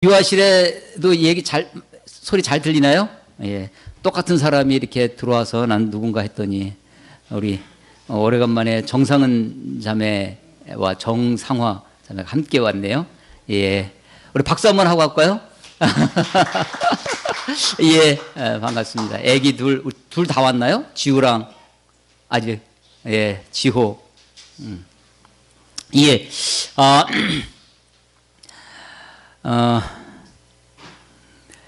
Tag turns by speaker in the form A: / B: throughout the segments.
A: 유아실에도 소리 잘 들리나요? 예. 똑같은 사람이 이렇게 들어와서 난 누군가 했더니 우리 오래간만에 정상은 자매와 정상화 자매가 함께 왔네요. 예. 우리 박수 한번 하고 갈까요? 예. 반갑습니다. 애기 둘 다 왔나요? 지우랑 아직, 예, 지호. 예.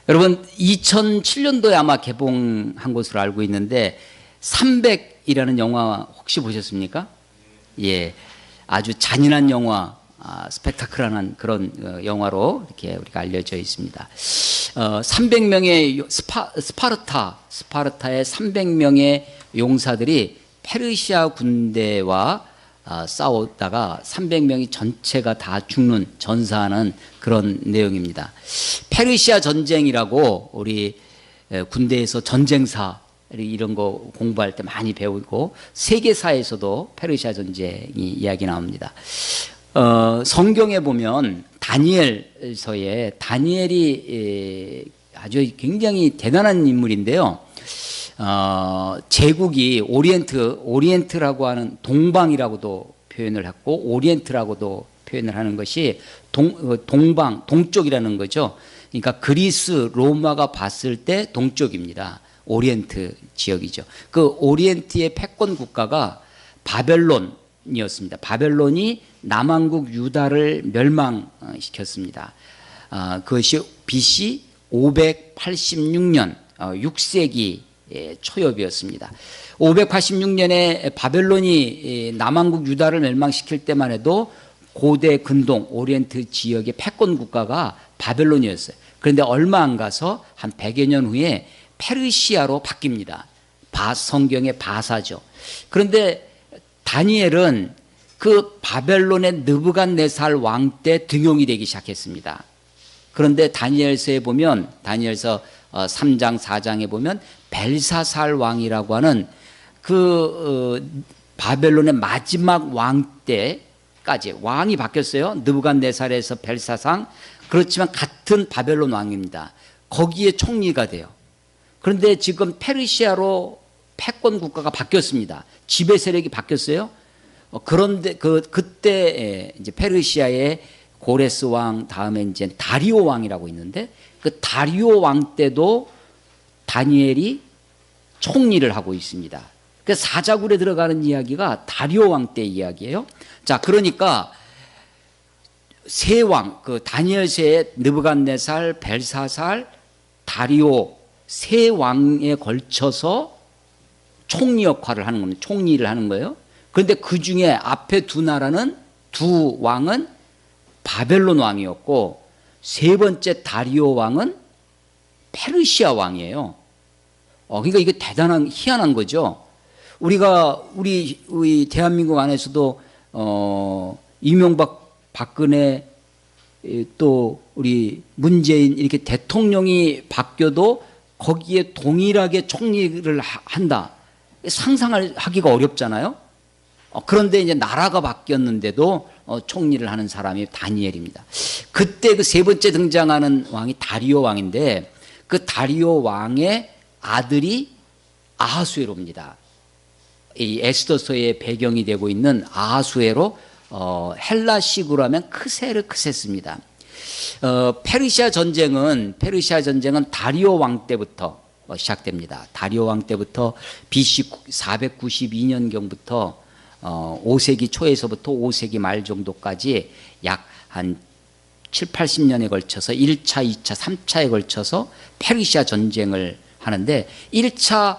A: 여러분 2007년도에 아마 개봉한 것으로 알고 있는데 300이라는 영화 혹시 보셨습니까? 예, 아주 잔인한 영화, 스펙타클한 그런 영화로 이렇게 우리가 알려져 있습니다. 300명의 스파르타의 300명의 용사들이 페르시아 군대와 싸우다가 300명이 전체가 다 죽는 전사하는 그런 내용입니다. 페르시아 전쟁이라고 우리 군대에서 전쟁사 이런 거 공부할 때 많이 배우고 세계사에서도 페르시아 전쟁이 이야기 나옵니다. 성경에 보면 다니엘서에 다니엘이 아주 굉장히 대단한 인물인데요. 제국이 오리엔트라고 하는 동방이라고도 표현을 했고 오리엔트라고도 표현을 하는 것이 동쪽이라는 거죠. 그러니까 그리스, 로마가 봤을 때 동쪽입니다. 오리엔트 지역이죠. 그 오리엔트의 패권 국가가 바벨론이었습니다. 바벨론이 남왕국 유다를 멸망시켰습니다. 그것이 BC 586년 6세기 초엽이었습니다. 586년에 바벨론이 남왕국 유다를 멸망시킬 때만 해도 고대 근동 오리엔트 지역의 패권 국가가 바벨론이었어요. 그런데 얼마 안 가서 한 100여 년 후에 페르시아로 바뀝니다. 성경의 바사죠. 그런데 다니엘은 그 바벨론의 느부갓네살 왕 때 등용이 되기 시작했습니다. 그런데 다니엘서에 보면 다니엘서 3장 4장에 보면 벨사살 왕이라고 하는 그 바벨론의 마지막 왕 때까지 왕이 바뀌었어요. 느부갓네살에서 벨사상. 그렇지만 같은 바벨론 왕입니다. 거기에 총리가 돼요. 그런데 지금 페르시아로 패권 국가가 바뀌었습니다. 지배 세력이 바뀌었어요. 그런데 그때 이제 페르시아의 고레스 왕 다음에 이제 다리오 왕이라고 있는데 그 다리오 왕 때도 다니엘이 총리를 하고 있습니다. 그 사자굴에 들어가는 이야기가 다리오 왕 때 이야기예요. 자, 그러니까 세 왕, 그 다니엘서의 느부갓네살, 벨사살, 다리오 세 왕에 걸쳐서 총리 역할을 하는 겁니다. 총리를 하는 거예요. 그런데 그 중에 앞에 두 왕은 바벨론 왕이었고 세 번째 다리오 왕은 페르시아 왕이에요. 그러니까 이게 희한한 거죠. 우리 대한민국 안에서도 이명박, 박근혜 또 우리 문재인 이렇게 대통령이 바뀌어도 거기에 동일하게 총리를 한다. 상상하기가 어렵잖아요. 그런데 이제 나라가 바뀌었는데도 총리를 하는 사람이 다니엘입니다. 그때 그 세 번째 등장하는 왕이 다리오 왕인데 그 다리오 왕의 아들이 아하수에로입니다. 이 에스더서의 배경이 되고 있는 아하수에로 헬라식으로 하면 크세스입니다. 페르시아 전쟁은 다리오 왕 때부터 시작됩니다. 다리오 왕 때부터 BC 492년경부터 5세기 초에서부터 5세기 말 정도까지 약 한 7, 80년에 걸쳐서 1차, 2차, 3차에 걸쳐서 페르시아 전쟁을 하는데 1차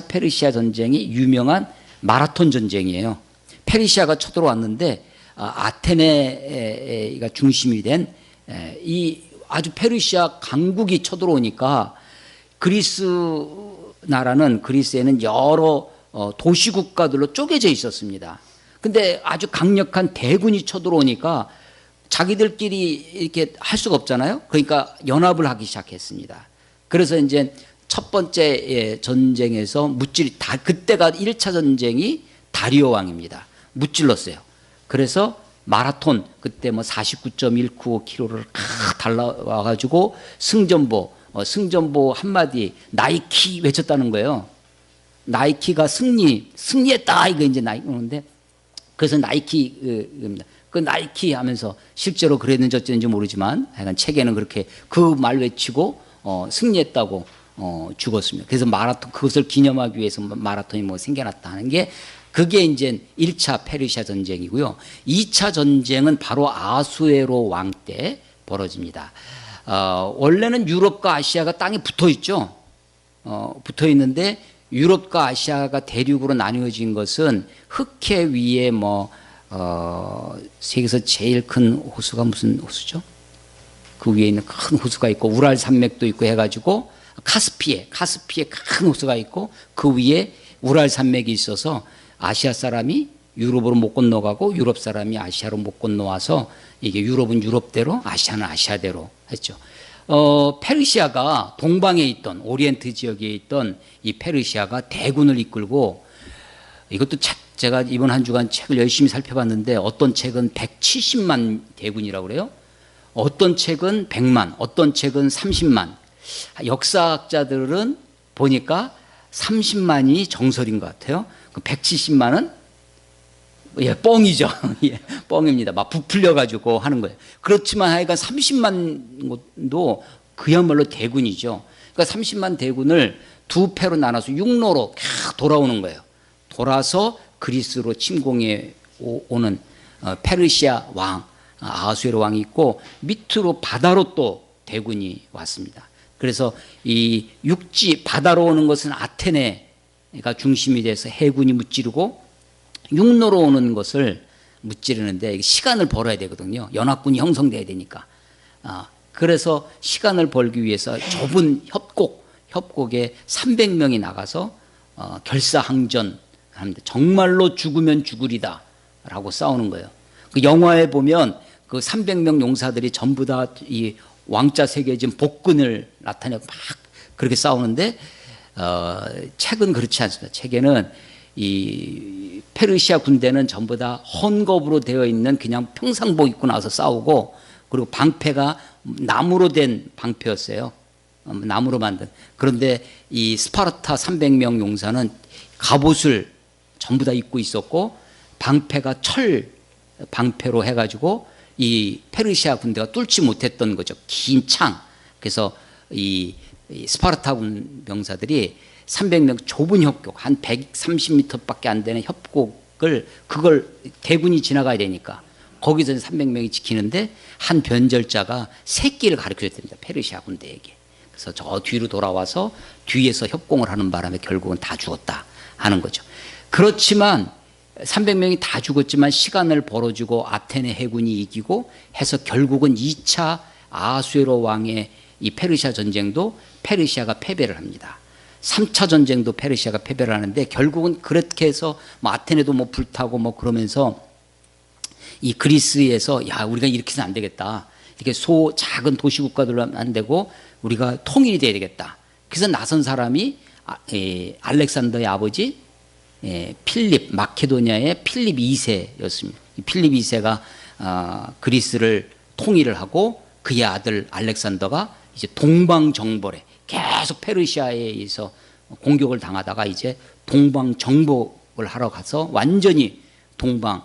A: 페르시아 전쟁이 유명한 마라톤 전쟁이에요. 페르시아가 쳐들어왔는데 아테네가 중심이 된 이 아주 페르시아 강국이 쳐들어오니까 그리스에는 여러 도시 국가들로 쪼개져 있었습니다. 근데 아주 강력한 대군이 쳐들어오니까 자기들끼리 이렇게 할 수가 없잖아요. 그러니까 연합을 하기 시작했습니다. 그래서 이제 첫 번째 전쟁에서 그때가 1차 전쟁이 다리오 왕입니다. 무찔렀어요. 그래서 마라톤 그때 뭐 49.195km를 달려와가지고 승전보 한마디 나이키 외쳤다는 거예요. 나이키가 승리했다 이거 이제 나이키 오는데 그래서 나이키 그 나이키 하면서 실제로 그랬는지 어쨌는지 모르지만 하여간 책에는 그렇게 그 말 외치고 승리했다고 죽었습니다. 그래서 마라톤 그것을 기념하기 위해서 마라톤이 뭐 생겨났다 하는 게 그게 이제 1차 페르시아 전쟁이고요. 2차 전쟁은 바로 아수에로 왕 때 벌어집니다. 원래는 유럽과 아시아가 땅에 붙어 있죠. 붙어 있는데 유럽과 아시아가 대륙으로 나뉘어진 것은 흑해 위에 세계에서 제일 큰 호수가 무슨 호수죠? 그 위에 있는 큰 호수가 있고 우랄 산맥도 있고 해가지고 카스피에 큰 호수가 있고 그 위에 우랄 산맥이 있어서 아시아 사람이 유럽으로 못 건너가고 유럽 사람이 아시아로 못 건너와서 이게 유럽은 유럽대로 아시아는 아시아대로 했죠. 페르시아가 동방에 있던 오리엔트 지역에 있던 이 페르시아가 대군을 이끌고 이것도 제가 이번 한 주간 책을 열심히 살펴봤는데 어떤 책은 170만 대군이라고 그래요. 어떤 책은 100만, 어떤 책은 30만. 역사학자들은 보니까 30만이 정설인 것 같아요. 170만은 뻥이죠. 뻥입니다. 막 부풀려가지고 하는 거예요. 그렇지만 하여간 30만도 그야말로 대군이죠. 그러니까 30만 대군을 두 패로 나눠서 육로로 돌아오는 거예요. 돌아서 그리스로 침공해 오는 페르시아 왕 아하수에로 왕이 있고 밑으로 바다로 또 대군이 왔습니다. 그래서 이 육지 바다로 오는 것은 아테네가 중심이 돼서 해군이 무찌르고 육로로 오는 것을 무찌르는데 시간을 벌어야 되거든요. 연합군이 형성돼야 되니까. 그래서 시간을 벌기 위해서 좁은 협곡에 300명이 나가서 결사항전 합니다. 정말로 죽으면 죽으리다 라고 싸우는 거예요. 그 영화에 보면 그 300명 용사들이 전부 다 이 왕자 세계에 지금 복근을 나타내고 막 그렇게 싸우는데 책은 그렇지 않습니다. 책에는 이 페르시아 군대는 전부 다 헌겁으로 되어 있는 그냥 평상복 입고 나서 싸우고 그리고 방패가 나무로 된 방패였어요. 나무로 만든. 그런데 이 스파르타 300명 용사는 갑옷을 전부 다 입고 있었고 방패가 철 방패로 해가지고 이 페르시아 군대가 뚫지 못했던 거죠. 긴 창. 그래서 이 스파르타 군 병사들이 300명 좁은 협곡 한 130m밖에 안 되는 협곡을 그걸 대군이 지나가야 되니까 거기서 300명이 지키는데 한 변절자가 새끼를 가르쳐 줬답니다. 페르시아 군대에게. 그래서 저 뒤로 돌아와서 뒤에서 협공을 하는 바람에 결국은 다 죽었다 하는 거죠. 그렇지만 300명이 다 죽었지만 시간을 벌어주고 아테네 해군이 이기고 해서 결국은 2차 아하수에로 왕의 이 페르시아 전쟁도 페르시아가 패배를 합니다. 3차 전쟁도 페르시아가 패배를 하는데 결국은 그렇게 해서 뭐 아테네도 뭐 불타고 뭐 그러면서 이 그리스에서 야 우리가 이렇게 해서는 안 되겠다. 이렇게 작은 도시국가들로 안 되고 우리가 통일이 돼야 되겠다. 그래서 나선 사람이 알렉산더의 아버지 필립 마케도니아의 필립 2세였습니다. 필립 2세가 그리스를 통일을 하고 그의 아들 알렉산더가 이제 동방정벌에 계속 페르시아에 의해서 공격을 당하다가 이제 동방정복을 하러 가서 완전히 동방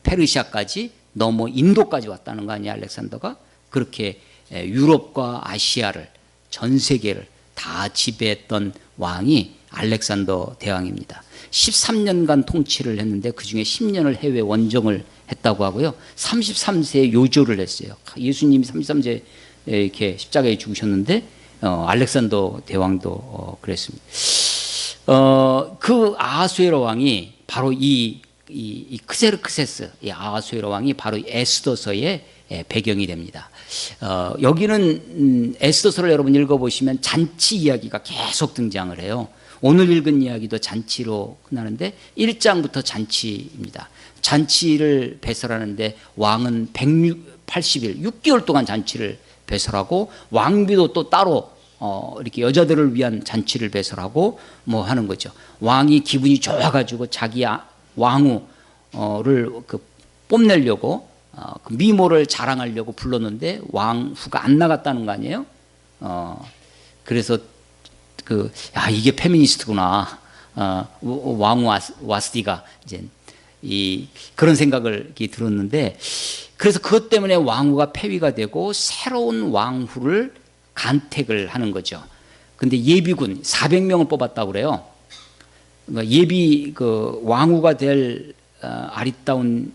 A: 페르시아까지 넘어 인도까지 왔다는 거 아니에요. 알렉산더가 그렇게 유럽과 아시아를 전 세계를 다 지배했던 왕이 알렉산더 대왕입니다. 13년간 통치를 했는데 그중에 10년을 해외 원정을 했다고 하고요. 33세에 요조를 했어요. 예수님이 33세에 이렇게 십자가에 죽으셨는데 알렉산더 대왕도 그랬습니다. 그 아하수에로 왕이 바로 이 크세르크세스 이 아하수에로 왕이 바로 에스더서의 배경이 됩니다. 여기는 에스더서를 여러분 읽어보시면 잔치 이야기가 계속 등장을 해요. 오늘 읽은 이야기도 잔치로 끝나는데 1장부터 잔치입니다. 잔치를 배설하는데 왕은 180일 6개월 동안 잔치를 배설하고 왕비도 또 따로 이렇게 여자들을 위한 잔치를 배설하고 뭐 하는 거죠. 왕이 기분이 좋아가지고 자기 왕후를 뽐내려고 그 미모를 자랑하려고 불렀는데 왕후가 안 나갔다는 거 아니에요? 그래서 야, 이게 페미니스트구나. 왕후 와스디가 이제 그런 생각을 들었는데, 그래서 그것 때문에 왕후가 폐위가 되고 새로운 왕후를 간택을 하는 거죠. 근데 예비군 400명을 뽑았다고 그래요. 그러니까 왕후가 될 아리따운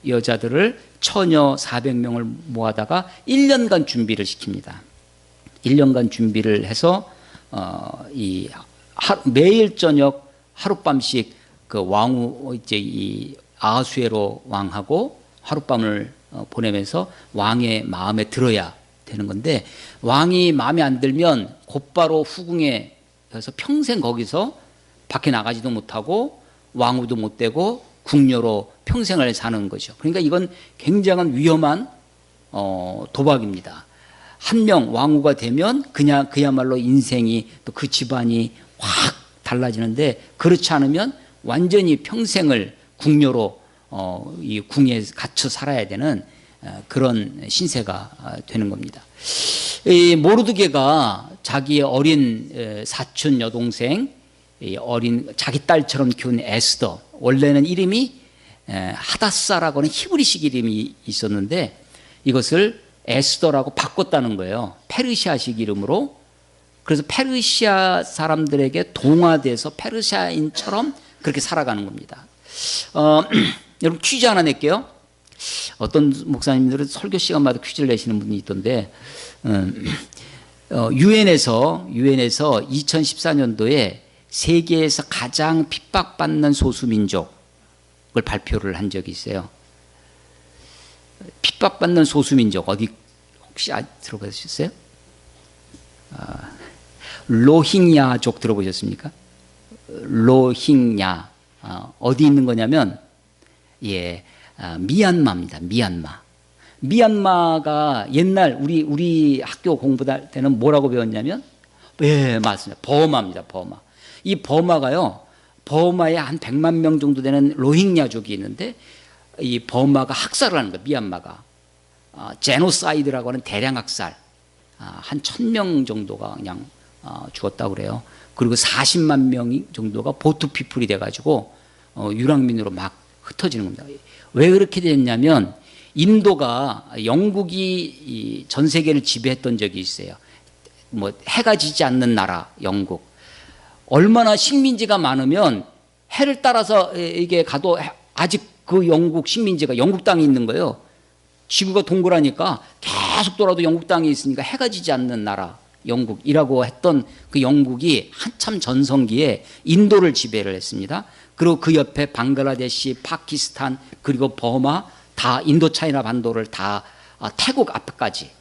A: 여자들을 처녀 400명을 모아다가 1년간 준비를 시킵니다. 1년간 준비를 해서 매일 저녁 하룻밤씩 그 왕후 이제 이 아하수에로 왕하고 하룻밤을 보내면서 왕의 마음에 들어야 되는 건데, 왕이 마음에 안 들면 곧바로 후궁에 가서 평생 거기서 밖에 나가지도 못하고 왕후도 못 되고 궁녀로 평생을 사는 거죠. 그러니까 이건 굉장한 위험한 도박입니다. 한 명 왕후가 되면 그냥 그야말로 인생이 또 그 집안이 확 달라지는데, 그렇지 않으면 완전히 평생을 궁녀로 이 궁에 갇혀 살아야 되는 그런 신세가 되는 겁니다. 이 모르드게가 자기의 어린 사촌 여동생, 어린 자기 딸처럼 키운 에스더, 원래는 이름이 하다사라고 하는 히브리식 이름이 있었는데 이것을 에스더라고 바꿨다는 거예요. 페르시아식 이름으로. 그래서 페르시아 사람들에게 동화돼서 페르시아인처럼 그렇게 살아가는 겁니다. 여러분 퀴즈 하나 낼게요. 어떤 목사님들은 설교 시간마다 퀴즈를 내시는 분이 있던데, 유엔에서 2014년도에 세계에서 가장 핍박받는 소수민족을 발표를 한 적이 있어요. 핍박받는 소수민족 어디 혹시 들어보셨어요? 로힝야족 들어보셨습니까? 로힝야. 어디 있는 거냐면 미얀마입니다. 미얀마가 옛날 우리 학교 공부할 때는 뭐라고 배웠냐면, 맞습니다. 버마입니다. 버마. 이 버마가요, 버마에 한 100만 명 정도 되는 로힝야족이 있는데, 이 버마가 학살을 하는 거예요. 미얀마가 제노사이드라고 하는 대량 학살, 한 1000명 정도가 그냥 죽었다고 그래요. 그리고 40만 명 정도가 보트 피플이 돼가지고 유랑민으로 막 흩어지는 겁니다. 왜 그렇게 됐냐면, 인도가 영국이 전 세계를 지배했던 적이 있어요. 뭐 해가 지지 않는 나라 영국. 얼마나 식민지가 많으면 해를 따라서 이게 가도 아직 그 영국 식민지가 영국 땅에 있는 거예요. 지구가 동그라니까 계속 돌아도 영국 땅에 있으니까 해가 지지 않는 나라 영국이라고 했던 그 영국이 한참 전성기에 인도를 지배를 했습니다. 그리고 그 옆에 방글라데시, 파키스탄, 그리고 버마, 다 인도차이나 반도를 다 태국 앞까지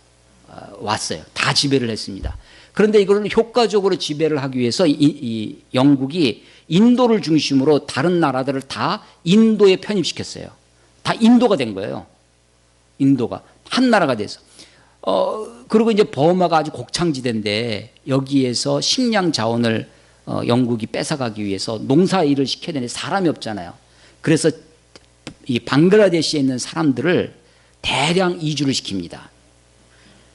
A: 왔어요. 다 지배를 했습니다. 그런데 이걸 효과적으로 지배를 하기 위해서 이 영국이 인도를 중심으로 다른 나라들을 다 인도에 편입시켰어요. 다 인도가 된 거예요. 인도가 한 나라가 돼서. 그리고 이제 버마가 아주 곡창지대인데 여기에서 식량 자원을 영국이 뺏어가기 위해서 농사 일을 시켜야 되는데 사람이 없잖아요. 그래서 이 방글라데시에 있는 사람들을 대량 이주를 시킵니다.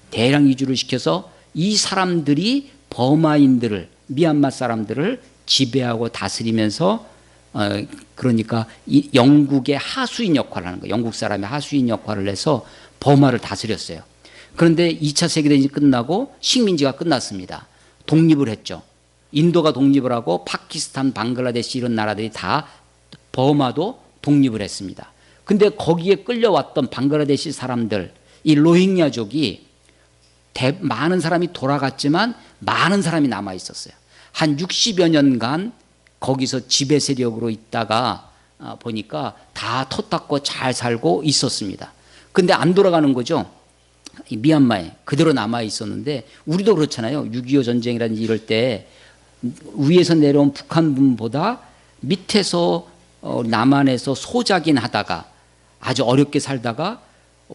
A: 대량 이주를 시켜서 이 사람들이 버마인들을, 미얀마 사람들을 지배하고 다스리면서 그러니까 이 영국의 하수인 역할을 하는 거예요. 영국 사람의 하수인 역할을 해서 버마를 다스렸어요. 그런데 2차 세계대전이 끝나고 식민지가 끝났습니다. 독립을 했죠. 인도가 독립을 하고 파키스탄, 방글라데시 이런 나라들이 다 버마도 독립을 했습니다. 근데 거기에 끌려왔던 방글라데시 사람들, 이 로힝야족이 많은 사람이 돌아갔지만 많은 사람이 남아 있었어요. 한 60여 년간 거기서 지배 세력으로 있다가 보니까 다 터 닦고 잘 살고 있었습니다. 근데 안 돌아가는 거죠. 미얀마에 그대로 남아 있었는데, 우리도 그렇잖아요. 6.25 전쟁이라든지 이럴 때 위에서 내려온 북한분보다 밑에서 남한에서 소작인 하다가 아주 어렵게 살다가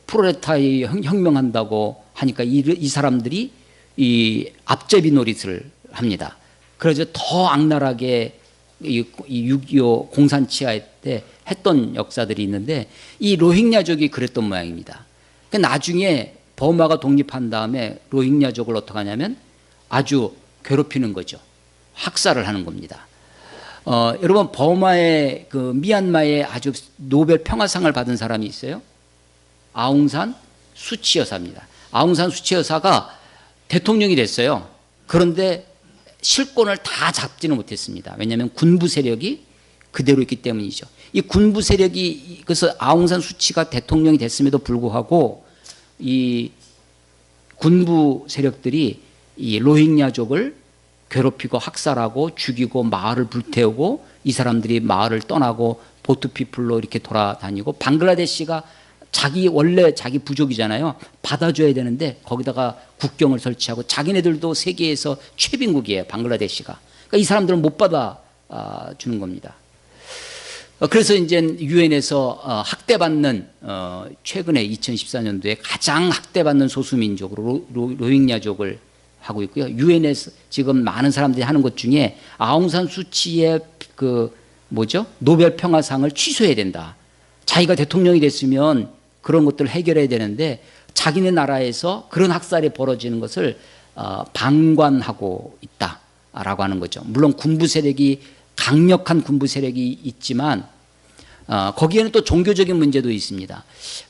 A: 프로레타리아의 혁명한다고 하니까 이 사람들이 이 앞제비 노릇을 합니다. 그래서 더 악랄하게 이 6.25 공산치하 때 했던 역사들이 있는데 이 로힝야족이 그랬던 모양입니다. 나중에 버마가 독립한 다음에 로힝야족을 어떻게 하냐면 아주 괴롭히는 거죠. 학살을 하는 겁니다. 여러분 버마의 그 미얀마에 아주 노벨 평화상을 받은 사람이 있어요. 아웅산 수치 여사입니다. 아웅산 수치 여사가 대통령이 됐어요. 그런데 실권을 다 잡지는 못했습니다. 왜냐하면 군부 세력이 그대로 있기 때문이죠. 이 군부 세력이 그래서 아웅산 수치가 대통령이 됐음에도 불구하고 이 군부 세력들이 이 로힝야족을 괴롭히고 학살하고 죽이고 마을을 불태우고 이 사람들이 마을을 떠나고 보트피플로 이렇게 돌아다니고 방글라데시가 원래 자기 부족이잖아요. 받아줘야 되는데 거기다가 국경을 설치하고 자기네들도 세계에서 최빈국이에요. 방글라데시가. 그러니까 이 사람들은 못 받아주는 겁니다. 그래서 이제 유엔에서 학대받는 최근에 2014년도에 가장 학대받는 소수민족으로 로힝야족을 하고 있고요. 유엔에서 지금 많은 사람들이 하는 것 중에 아웅산 수치의 노벨 평화상을 취소해야 된다. 자기가 대통령이 됐으면 그런 것들을 해결해야 되는데 자기네 나라에서 그런 학살이 벌어지는 것을 방관하고 있다라고 하는 거죠. 물론 군부 세력이 강력한 군부 세력이 있지만 거기에는 또 종교적인 문제도 있습니다.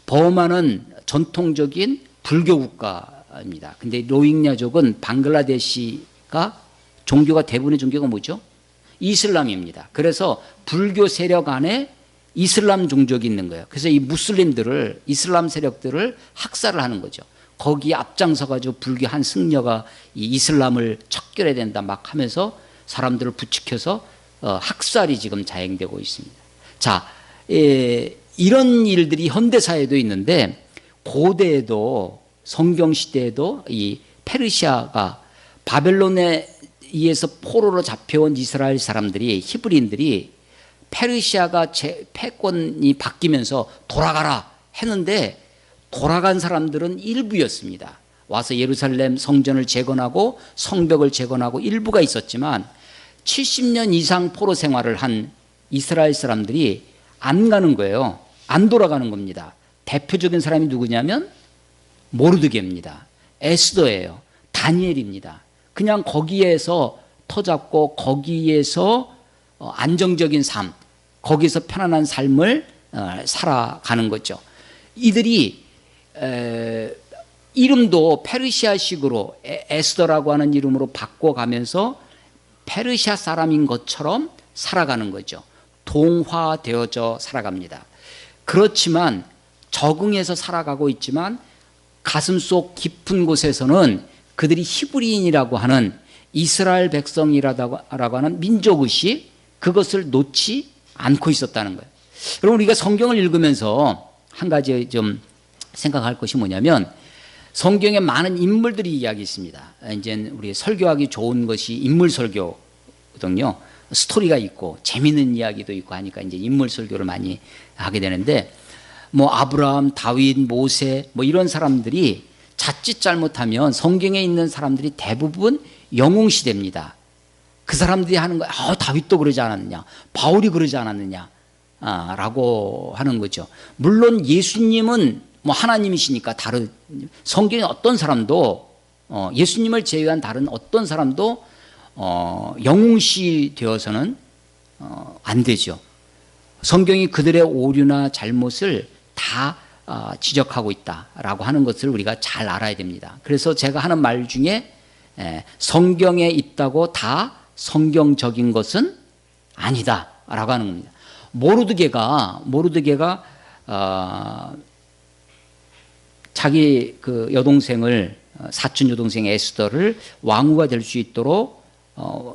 A: 버마는 전통적인 불교 국가입니다. 근데 로힝야족은 방글라데시가 종교가 대부분의 종교가 뭐죠? 이슬람입니다. 그래서 불교 세력 안에 이슬람 종족이 있는 거예요. 그래서 이 무슬림들을 이슬람 세력들을 학살을 하는 거죠. 거기에 앞장서 가지고 불교 한 승려가 이 이슬람을 척결해야 된다 막 하면서 사람들을 부추겨서 학살이 지금 자행되고 있습니다. 자, 이런 일들이 현대사에도 있는데 고대에도 성경 시대에도 이 페르시아가 바벨론에 의해서 포로로 잡혀온 이스라엘 사람들이 히브리인들이 페르시아가 패권이 바뀌면서 돌아가라 했는데 돌아간 사람들은 일부였습니다. 와서 예루살렘 성전을 재건하고 성벽을 재건하고 일부가 있었지만 70년 이상 포로 생활을 한 이스라엘 사람들이 안 가는 거예요. 안 돌아가는 겁니다. 대표적인 사람이 누구냐면 모르드게입니다. 에스더예요. 다니엘입니다. 그냥 거기에서 터잡고 거기에서 안정적인 삶, 거기서 편안한 삶을 살아가는 거죠. 이들이 이름도 페르시아식으로 에스더라고 하는 이름으로 바꿔가면서 페르시아 사람인 것처럼 살아가는 거죠. 동화되어져 살아갑니다. 그렇지만 적응해서 살아가고 있지만 가슴속 깊은 곳에서는 그들이 히브리인이라고 하는 이스라엘 백성이라고 하는 민족의식 그것을 놓지 않고 있었다는 거예요. 여러분 우리가 성경을 읽으면서 한 가지 좀 생각할 것이 뭐냐면 성경에 많은 인물들이 이야기 있습니다. 이제 우리 설교하기 좋은 것이 인물 설교거든요. 스토리가 있고 재미있는 이야기도 있고 하니까 이제 인물 설교를 많이 하게 되는데 뭐 아브라함, 다윗, 모세 뭐 이런 사람들이 자칫 잘못하면 성경에 있는 사람들이 대부분 영웅 시대입니다. 그 사람들이 하는 거, 다윗도 그러지 않았느냐, 바울이 그러지 않았느냐, 라고 하는 거죠. 물론 예수님은 뭐 하나님이시니까 다른 성경의 어떤 사람도 예수님을 제외한 다른 어떤 사람도 영웅시 되어서는 안 되죠. 성경이 그들의 오류나 잘못을 다 지적하고 있다라고 하는 것을 우리가 잘 알아야 됩니다. 그래서 제가 하는 말 중에 성경에 있다고 다 성경적인 것은 아니다라고 하는 겁니다. 모르드게가 자기 그 여동생을 사촌 여동생 에스더를 왕후가 될 수 있도록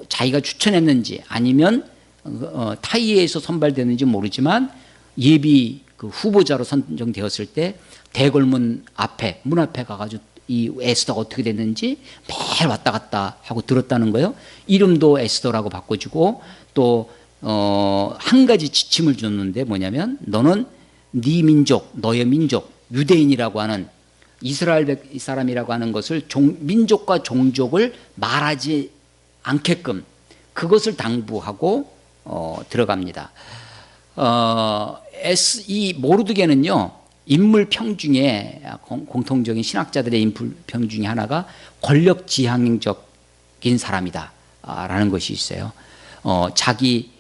A: 자기가 추천했는지 아니면 타이에서 선발됐는지 모르지만 예비 그 후보자로 선정되었을 때 대궐문 앞에 문 앞에 가가지고 이 에스더가 어떻게 됐는지 매일 왔다 갔다 하고 들었다는 거예요. 이름도 에스더라고 바꿔주고 또 한 가지 지침을 줬는데 뭐냐면 너는 네 민족, 너의 민족, 유대인이라고 하는 이스라엘 사람이라고 하는 것을 민족과 종족을 말하지 않게끔 그것을 당부하고 들어갑니다. 이 모르드게는요, 인물평 중에 공통적인 신학자들의 인물평 중에 하나가 권력지향적인 사람이다 라는 것이 있어요. 자기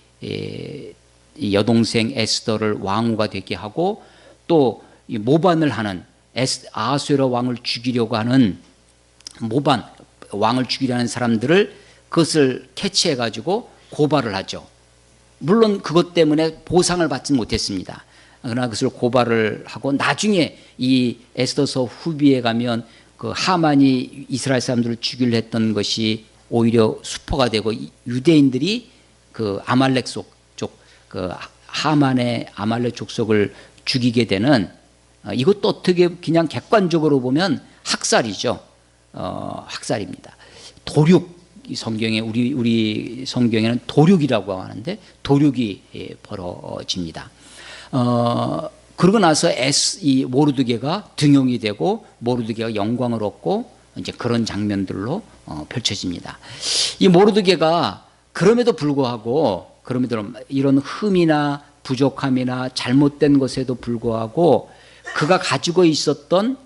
A: 여동생 에스더를 왕후가 되게 하고 또 모반을 하는 아하수에로 왕을 죽이려고 하는 모반 왕을 죽이려 하는 사람들을 그것을 캐치해 가지고 고발을 하죠. 물론 그것 때문에 보상을 받지 못했습니다. 그러나 그것을 고발을 하고 나중에 이 에스더서 후비에 가면 그 하만이 이스라엘 사람들을 죽이려 했던 것이 오히려 수포가 되고 유대인들이 그 아말렉 그 하만의 아말렉 족속을 죽이게 되는, 이것도 어떻게 그냥 객관적으로 보면 학살이죠. 학살입니다. 도륙, 성경에 우리 성경에는 도륙이라고 하는데 도륙이 벌어집니다. 그러고 나서 이 모르드게가 등용이 되고 모르드게가 영광을 얻고 이제 그런 장면들로 펼쳐집니다. 이 모르드게가 그럼에도 불구하고 이런 흠이나 부족함이나 잘못된 것에도 불구하고 그가 가지고 있었던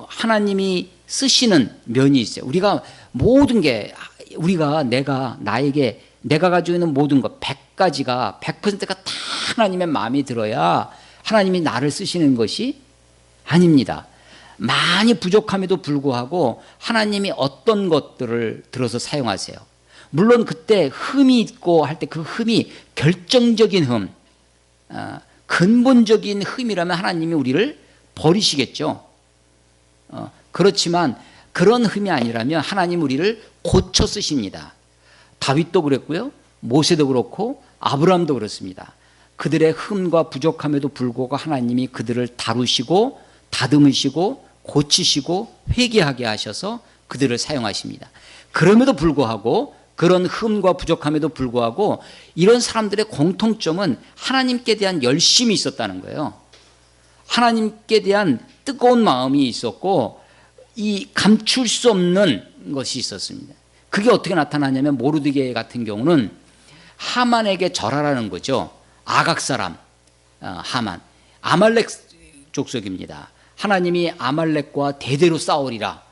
A: 하나님이 쓰시는 면이 있어요. 우리가 모든 게 내가 가지고 있는 모든 것 100가지가 100%가 다 하나님의 마음이 들어야 하나님이 나를 쓰시는 것이 아닙니다. 많이 부족함에도 불구하고 하나님이 어떤 것들을 들어서 사용하세요. 물론 그때 흠이 있고 할 때 그 흠이 결정적인 흠, 근본적인 흠이라면 하나님이 우리를 버리시겠죠. 그렇지만 그런 흠이 아니라면 하나님 우리를 고쳐 쓰십니다. 다윗도 그랬고요, 모세도 그렇고 아브라함도 그렇습니다. 그들의 흠과 부족함에도 불구하고 하나님이 그들을 다루시고 다듬으시고 고치시고 회개하게 하셔서 그들을 사용하십니다. 그럼에도 불구하고 그런 흠과 부족함에도 불구하고 이런 사람들의 공통점은 하나님께 대한 열심이 있었다는 거예요. 하나님께 대한 뜨거운 마음이 있었고 이 감출 수 없는 것이 있었습니다. 그게 어떻게 나타나냐면 모르드게 같은 경우는 하만에게 절하라는 거죠. 아각 사람 하만, 아말렉 족속입니다. 하나님이 아말렉과 대대로 싸우리라.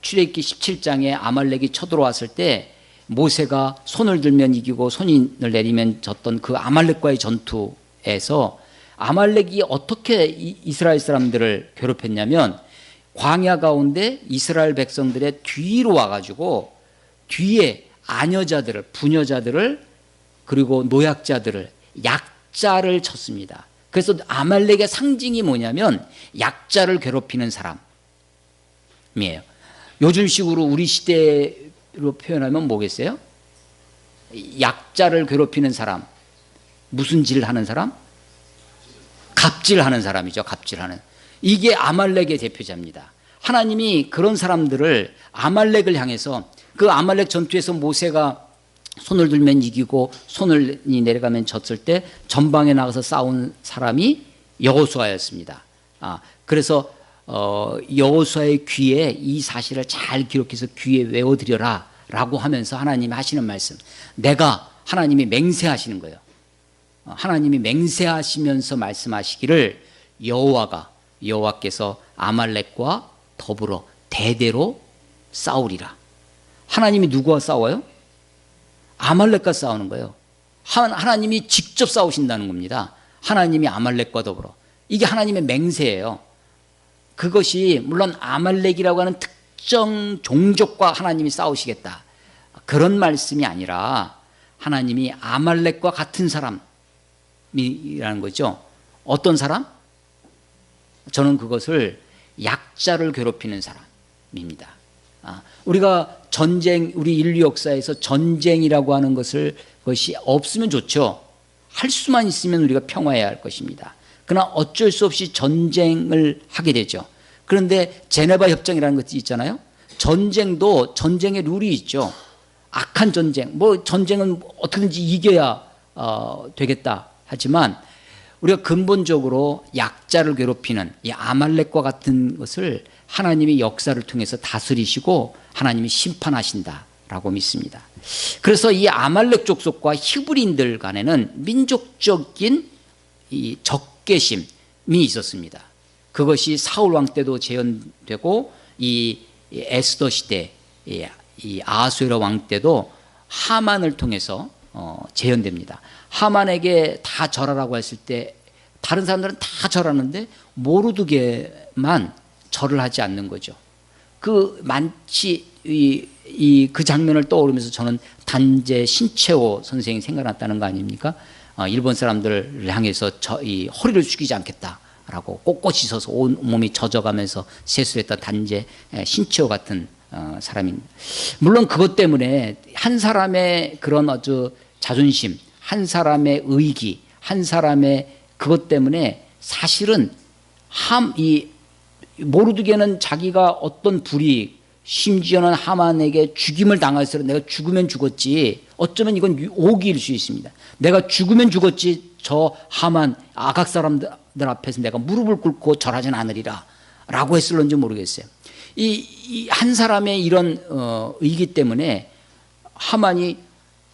A: 출애굽기 17장에 아말렉이 쳐들어왔을 때 모세가 손을 들면 이기고 손을 내리면 졌던 그 아말렉과의 전투에서 아말렉이 어떻게 이스라엘 사람들을 괴롭혔냐면 광야 가운데 이스라엘 백성들의 뒤로 와가지고 뒤에 아녀자들을, 부녀자들을, 그리고 노약자들을, 약자를 쳤습니다. 그래서 아말렉의 상징이 뭐냐면 약자를 괴롭히는 사람이에요. 요즘식으로 우리 시대로 표현하면 뭐겠어요? 약자를 괴롭히는 사람, 무슨 질 하는 사람? 갑질하는 사람이죠. 갑질하는. 이게 아말렉의 대표자입니다. 하나님이 그런 사람들을, 아말렉을 향해서, 그 아말렉 전투에서 모세가 손을 들면 이기고 손을 내려가면 졌을 때 전방에 나가서 싸운 사람이 여호수아였습니다. 그래서 여호수아의 귀에 이 사실을 잘 기록해서 귀에 외워드려라 라고 하면서 하나님이 하시는 말씀, 하나님이 맹세하시는 거예요. 하나님이 맹세하시면서 말씀하시기를 여호와께서 아말렉과 더불어 대대로 싸우리라. 하나님이 누구와 싸워요? 아말렉과 싸우는 거예요. 하나님이 직접 싸우신다는 겁니다. 하나님이 아말렉과 더불어. 이게 하나님의 맹세예요. 그것이 물론 아말렉이라고 하는 특정 종족과 하나님이 싸우시겠다, 그런 말씀이 아니라 하나님이 아말렉과 같은 사람이라는 거죠. 어떤 사람? 저는 그것을 약자를 괴롭히는 사람입니다. 우리가 우리 인류 역사에서 전쟁이라고 하는 것이 없으면 좋죠. 할 수만 있으면 우리가 평화해야 할 것입니다. 그러나 어쩔 수 없이 전쟁을 하게 되죠. 그런데 제네바 협정이라는 것이 있잖아요. 전쟁도 전쟁의 룰이 있죠. 악한 전쟁, 전쟁은 어떻게든지 이겨야 되겠다 하지만 우리가 근본적으로 약자를 괴롭히는 이 아말렉과 같은 것을 하나님이 역사를 통해서 다스리시고 하나님이 심판하신다 라고 믿습니다. 그래서 이 아말렉 족속과 히브리인들 간에는 민족적인 이 적개심이 있었습니다. 그것이 사울 왕 때도 재현되고 이 에스더 시대 이 아하수에로 왕 때도 하만을 통해서 재현됩니다. 하만에게 다 절하라고 했을 때 다른 사람들은 다 절하는데 모르드게만 절을 하지 않는 거죠. 그 많지 그 장면을 떠오르면서 저는 단제 신채호 선생이 생각났다는 거 아닙니까? 일본 사람들을 향해서 이 허리를 숙이지 않겠다라고 꼿꼿이 서서 온 몸이 젖어가면서 세수했던 단제 신채호 같은 사람입니다. 물론 그것 때문에 한 사람의 그런 아주 자존심, 한 사람의 의기, 한 사람의 그것 때문에 사실은 이 모르드게는 자기가 어떤 불이익, 심지어는 하만에게 죽임을 당해서 내가 죽으면 죽었지, 어쩌면 이건 오기일 수 있습니다. 내가 죽으면 죽었지 저 하만 아각 사람들 앞에서 내가 무릎을 꿇고 절하진 않으리라 라고 했을런지 모르겠어요. 이 한 사람의 이런 의기 때문에 하만이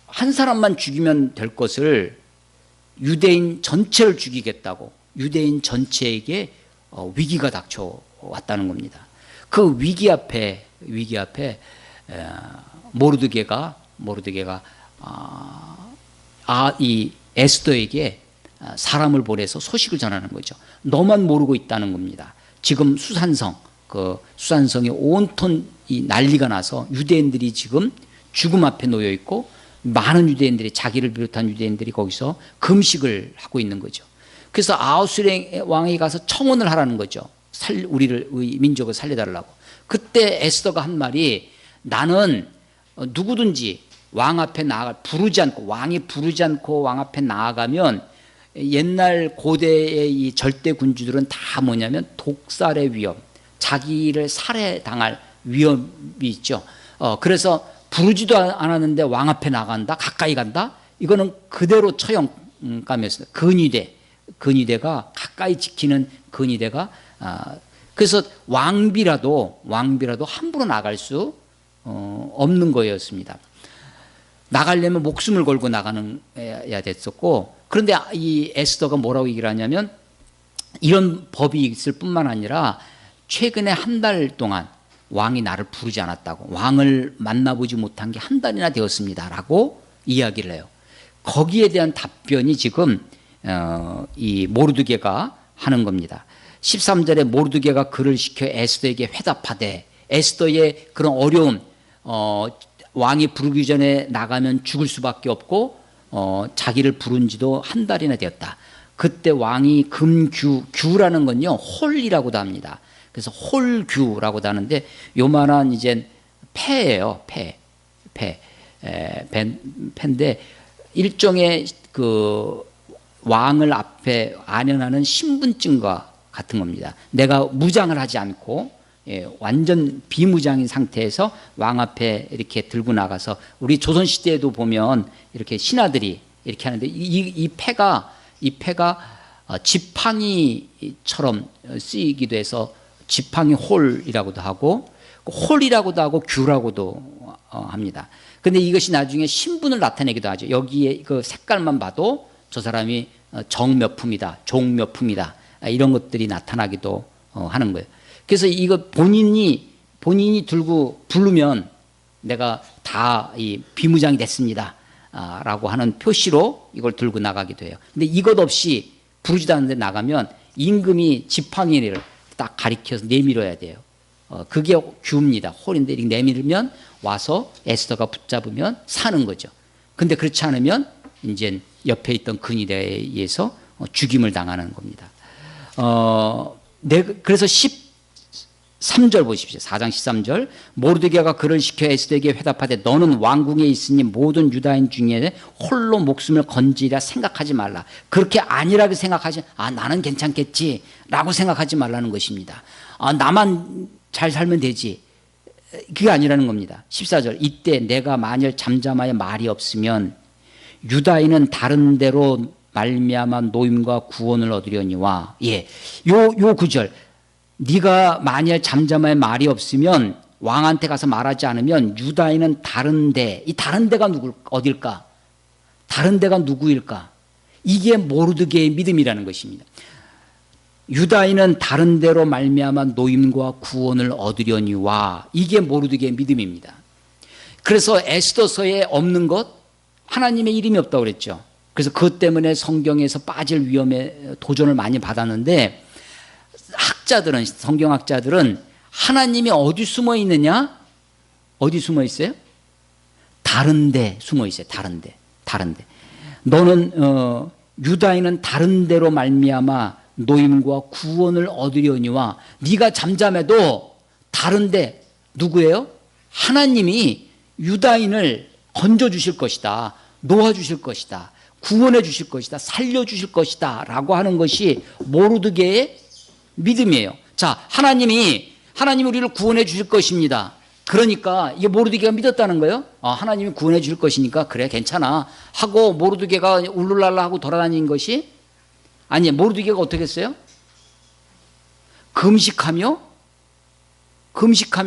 A: 한 사람만 죽이면 될 것을 유대인 전체를 죽이겠다고 유대인 전체에게 위기가 닥쳐왔다는 겁니다. 그 위기 앞에 모르드게가 이 에스더에게 사람을 보내서 소식을 전하는 거죠. 너만 모르고 있다는 겁니다. 지금 수산성이 온통 이 난리가 나서 유대인들이 지금 죽음 앞에 놓여 있고 많은 유대인들이 자기를 비롯한 유대인들이 거기서 금식을 하고 있는 거죠. 그래서 아하수에로 왕이 가서 청혼을 하라는 거죠. 우리 민족을 살려달라고. 그때 에스더가 한 말이 나는 누구든지 왕 앞에 왕이 부르지 않고 왕 앞에 나아가면 옛날 고대의 이 절대 군주들은 다 뭐냐면 독살의 위험, 자기를 살해당할 위험이 있죠. 그래서 부르지도 않았는데 왕 앞에 나간다, 가까이 간다. 이거는 그대로 처형감이었습니다. 근위대가 가까이 지키는 근위대가 그래서 왕비라도 함부로 나갈 수 없는 거였습니다. 나가려면 목숨을 걸고 나가야 됐었고, 그런데 이 에스더가 뭐라고 얘기를 하냐면 이런 법이 있을 뿐만 아니라 최근에 한 달 동안 왕이 나를 부르지 않았다고, 왕을 만나보지 못한 게 한 달이나 되었습니다 라고 이야기를 해요. 거기에 대한 답변이 지금 이 모르드게가 하는 겁니다. 13절에 모르드게가 글을 시켜 에스더에게 회답하되, 에스더의 그런 어려움, 왕이 부르기 전에 나가면 죽을 수밖에 없고 자기를 부른 지도 한 달이나 되었다. 그때 왕이 규라는 건요 홀이라고도 합니다. 그래서 홀규라고도 하는데 요만한 이제 패예요. 패인데 일종의 그 왕을 앞에 안연하는 신분증과 같은 겁니다. 내가 무장을 하지 않고 완전 비무장인 상태에서 왕 앞에 이렇게 들고 나가서, 우리 조선시대에도 보면 이렇게 신하들이 이렇게 하는데 이 패가 지팡이처럼 쓰이기도 해서 지팡이 홀이라고도 하고 홀이라고도 하고 규라고도 합니다. 근데 이것이 나중에 신분을 나타내기도 하죠. 여기에 그 색깔만 봐도 저 사람이 정 몇 품이다, 종 몇 품이다, 이런 것들이 나타나기도 하는 거예요. 그래서 이거 본인이 들고 부르면 내가 다 이 비무장이 됐습니다 라고 하는 표시로 이걸 들고 나가기도 해요. 근데 이것 없이 부르지도 않는데 나가면 임금이 지팡이를 딱 가리켜서 내밀어야 돼요. 그게 규입니다. 홀인데 이렇게 내밀면 와서 에스더가 붙잡으면 사는 거죠. 근데 그렇지 않으면 이제 옆에 있던 근위대에 의해서 죽임을 당하는 겁니다. 그래서 13절 보십시오. 4장 13절. 모르드게가 글을 시켜 에스더에게 회답하되 너는 왕궁에 있으니 모든 유다인 중에 홀로 목숨을 건지리라 생각하지 말라. 그렇게 안일하게 생각하지, 나는 괜찮겠지 라고 생각하지 말라는 것입니다. 나만 잘 살면 되지, 그게 아니라는 겁니다. 14절. 이때 내가 만일 잠잠하여 말이 없으면 유다인은 다른 데로 말미암아 노임과 구원을 얻으려니와. 요 구절. 네가 만일 잠잠하여 말이 없으면 왕한테 가서 말하지 않으면 유다인은 다른데, 이 다른 데가 어딜까? 다른 데가 누구일까? 이게 모르드게의 믿음이라는 것입니다. 유다인은 다른 데로 말미암아 노임과 구원을 얻으려니와, 이게 모르드게의 믿음입니다. 그래서 에스더서에 없는 것, 하나님의 이름이 없다고 그랬죠. 그래서 그것 때문에 성경에서 빠질 위험에 도전을 많이 받았는데, 학자들은, 성경학자들은 하나님이 어디 숨어 있느냐? 어디 숨어 있어요? 다른 데 숨어 있어요. 다른 데. 너는 유다인은 다른 데로 말미암아 노임과 구원을 얻으려니와, 네가 잠잠해도 다른 데, 누구예요? 하나님이 유다인을 건져주실 것이다, 놓아주실 것이다, 구원해 주실 것이다, 살려주실 것이다 라고 하는 것이 모르드게의 믿음이에요. 자, 하나님이 우리를 구원해 주실 것입니다. 그러니까 이게 모르드게가 믿었다는 거예요. 하나님이 구원해 주실 것이니까 그래 괜찮아 하고 모르드게가 울룰랄라 하고 돌아다닌 것이 아니에요. 모르드게가 어떻게 했어요? 금식하며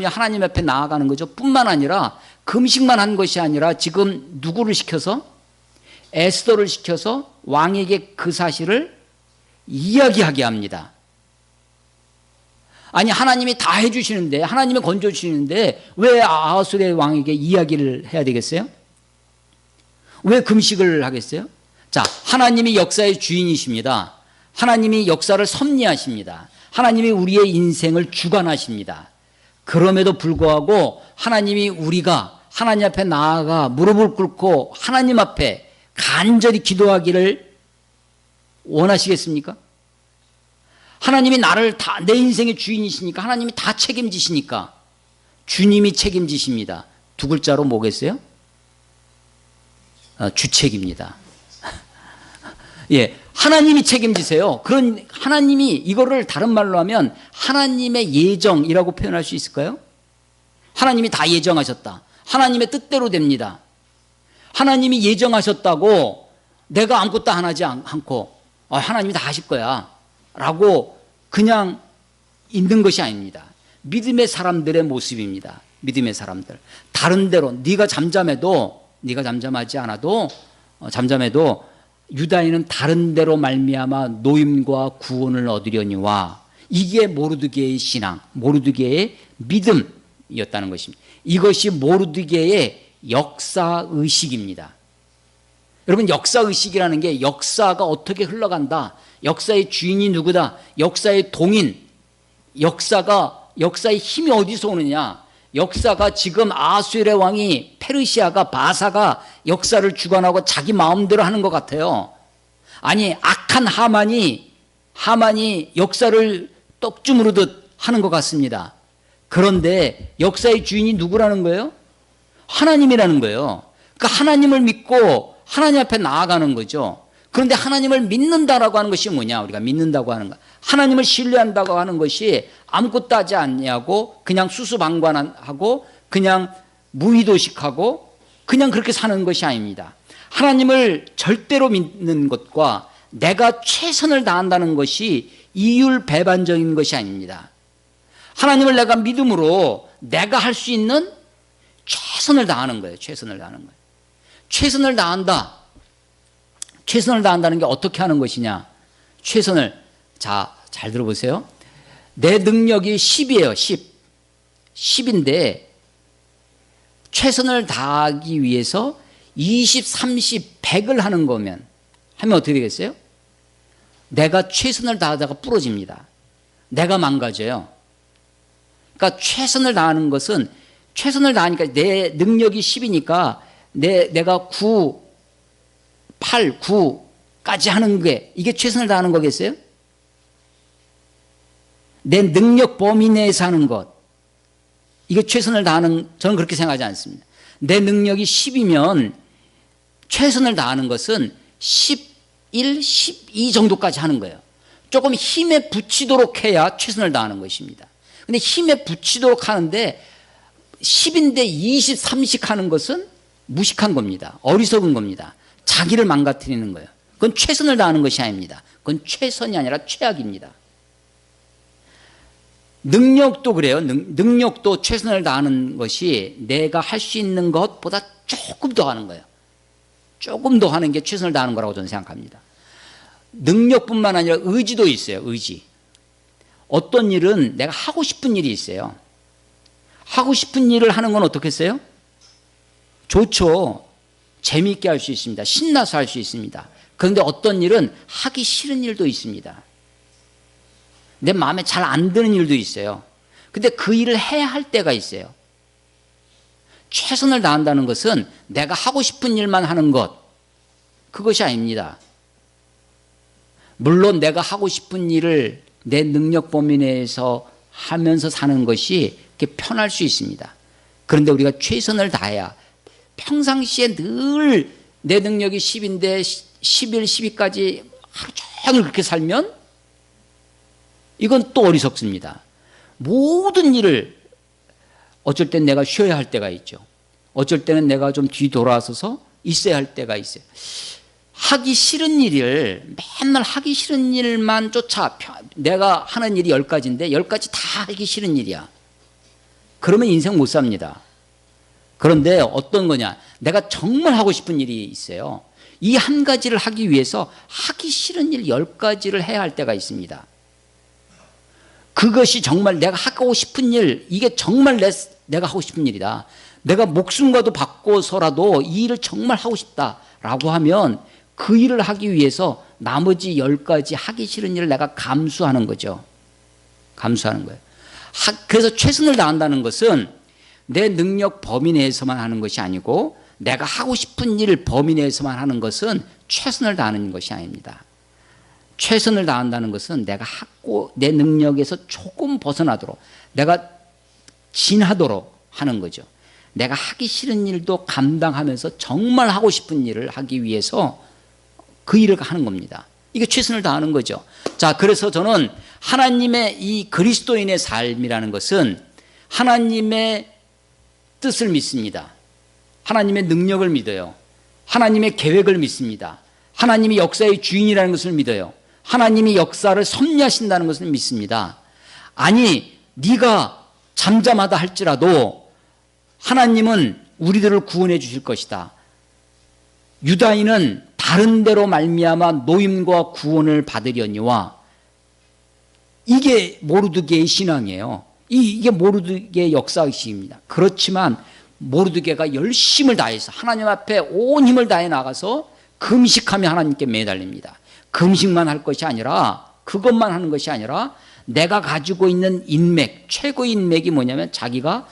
A: 하나님 앞에 나아가는 거죠. 뿐만 아니라 금식만 한 것이 아니라 지금 누구를 시켜서? 에스더를 시켜서 왕에게 그 사실을 이야기하게 합니다. 아니, 하나님이 다 해주시는데, 하나님이 건져주시는데 왜 아하수의 왕에게 이야기를 해야 되겠어요? 왜 금식을 하겠어요? 자, 하나님이 역사의 주인이십니다. 하나님이 역사를 섭리하십니다. 하나님이 우리의 인생을 주관하십니다. 그럼에도 불구하고 하나님이 우리가 하나님 앞에 나아가 무릎을 꿇고 하나님 앞에 간절히 기도하기를 원하시겠습니까? 하나님이 나를 다, 내 인생의 주인이시니까, 하나님이 다 책임지시니까, 주님이 책임지십니다. 두 글자로 뭐겠어요? 주책입니다. 예, 하나님이 책임지세요. 그런 하나님이, 이거를 다른 말로 하면 하나님의 예정이라고 표현할 수 있을까요? 하나님이 다 예정하셨다. 하나님의 뜻대로 됩니다. 하나님이 예정하셨다고 내가 아무것도 안 하지 않고 하나님이 다 하실 거야 라고 그냥 있는 것이 아닙니다. 믿음의 사람들의 모습입니다. 믿음의 사람들. 다른 데로 네가 잠잠하지 않아도 잠잠해도 유다인은 다른 데로 말미암아 노임과 구원을 얻으려니와, 이게 모르드게의 신앙, 모르드게의 믿음이었다는 것입니다. 이것이 모르드게의 역사의식입니다. 여러분, 역사의식이라는 게 역사가 어떻게 흘러간다, 역사의 주인이 누구다, 역사의 동인, 역사의 힘이 어디서 오느냐, 역사가 지금 아수르의 왕이, 페르시아가, 바사가 역사를 주관하고 자기 마음대로 하는 것 같아요. 아니, 악한 하만이 역사를 떡주무르듯 하는 것 같습니다. 그런데 역사의 주인이 누구라는 거예요? 하나님이라는 거예요. 그러니까 하나님을 믿고 하나님 앞에 나아가는 거죠. 그런데 하나님을 믿는다라고 하는 것이 뭐냐? 우리가 믿는다고 하는 거, 하나님을 신뢰한다고 하는 것이 아무것도 하지 않냐고 그냥 수수방관하고 그냥 무의도식하고 그냥 그렇게 사는 것이 아닙니다. 하나님을 절대로 믿는 것과 내가 최선을 다한다는 것이 이율배반적인 것이 아닙니다. 하나님을 내가 믿음으로 내가 할 수 있는 최선을 다하는 거예요. 최선을 다한다는 게 어떻게 하는 것이냐? 잘 들어보세요. 내 능력이 10이에요. 10인데 최선을 다하기 위해서 20, 30, 100을 하면 어떻게 되겠어요? 내가 최선을 다하다가 부러집니다. 내가 망가져요. 그러니까 최선을 다하니까 내 능력이 10이니까 내가 9, 8, 9까지 하는 게 이게 최선을 다하는 거겠어요? 내 능력 범위 내에서 하는 것, 이게 최선을 다하는, 저는 그렇게 생각하지 않습니다. 내 능력이 10이면 최선을 다하는 것은 11, 12 정도까지 하는 거예요. 조금 힘에 붙이도록 해야 최선을 다하는 것입니다. 근데 힘에 붙이도록 하는데 10인데 20, 30 하는 것은 무식한 겁니다. 어리석은 겁니다. 자기를 망가뜨리는 거예요. 그건 최선을 다하는 것이 아닙니다. 그건 최선이 아니라 최악입니다. 능력도 그래요. 능력도 최선을 다하는 것이 내가 할 수 있는 것보다 조금 더 하는 거예요. 조금 더 하는 게 최선을 다하는 거라고 저는 생각합니다. 능력뿐만 아니라 의지도 있어요. 의지. 어떤 일은 내가 하고 싶은 일이 있어요. 하고 싶은 일을 하는 건 어떻겠어요? 좋죠. 재미있게 할 수 있습니다. 신나서 할 수 있습니다. 그런데 어떤 일은 하기 싫은 일도 있습니다. 내 마음에 잘 안 드는 일도 있어요. 근데 그 일을 해야 할 때가 있어요. 최선을 다한다는 것은 내가 하고 싶은 일만 하는 것, 그것이 아닙니다. 물론 내가 하고 싶은 일을 내 능력 범위 내에서 하면서 사는 것이 이렇게 편할 수 있습니다. 그런데 우리가 최선을 다해야, 평상시에 늘 내 능력이 10인데 11, 12까지 하루 종일 그렇게 살면 이건 또 어리석습니다. 모든 일을 어쩔 땐 내가 쉬어야 할 때가 있죠. 어쩔 때는 내가 좀 뒤돌아서서 있어야 할 때가 있어요. 하기 싫은 일을 맨날 하기 싫은 일만 쫓아, 내가 하는 일이 10가지인데 10가지 다 하기 싫은 일이야. 그러면 인생 못 삽니다. 그런데 어떤 거냐, 내가 정말 하고 싶은 일이 있어요. 이 한 가지를 하기 위해서 하기 싫은 일 10가지를 해야 할 때가 있습니다. 그것이 정말 내가 하고 싶은 일, 이게 정말 내가 하고 싶은 일이다. 내가 목숨과도 바꿔서라도 이 일을 정말 하고 싶다라고 하면 그 일을 하기 위해서 나머지 10가지 하기 싫은 일을 내가 감수하는 거죠. 감수하는 거예요. 그래서 최선을 다한다는 것은 내 능력 범위 내에서만 하는 것이 아니고, 내가 하고 싶은 일 범위 내에서만 하는 것은 최선을 다하는 것이 아닙니다. 최선을 다한다는 것은 내가 하고 내 능력에서 조금 벗어나도록, 내가 진하도록 하는 거죠. 내가 하기 싫은 일도 감당하면서 정말 하고 싶은 일을 하기 위해서 그 일을 하는 겁니다. 이게 최선을 다하는 거죠. 자, 그래서 저는 하나님의 이 그리스도인의 삶이라는 것은 하나님의 뜻을 믿습니다. 하나님의 능력을 믿어요. 하나님의 계획을 믿습니다. 하나님이 역사의 주인이라는 것을 믿어요. 하나님이 역사를 섭리하신다는 것을 믿습니다. 아니, 네가 잠잠하다 할지라도 하나님은 우리들을 구원해 주실 것이다. 유다인은 다른 데로 말미암아 노임과 구원을 받으려니와, 이게 모르드게의 신앙이에요. 이게 모르드게의 역사의식입니다. 그렇지만 모르드게가 열심을 다해서 하나님 앞에 온 힘을 다해 나가서 금식하며 하나님께 매달립니다. 금식만 할 것이 아니라, 그것만 하는 것이 아니라 내가 가지고 있는 인맥, 최고의 인맥이 뭐냐면 자기가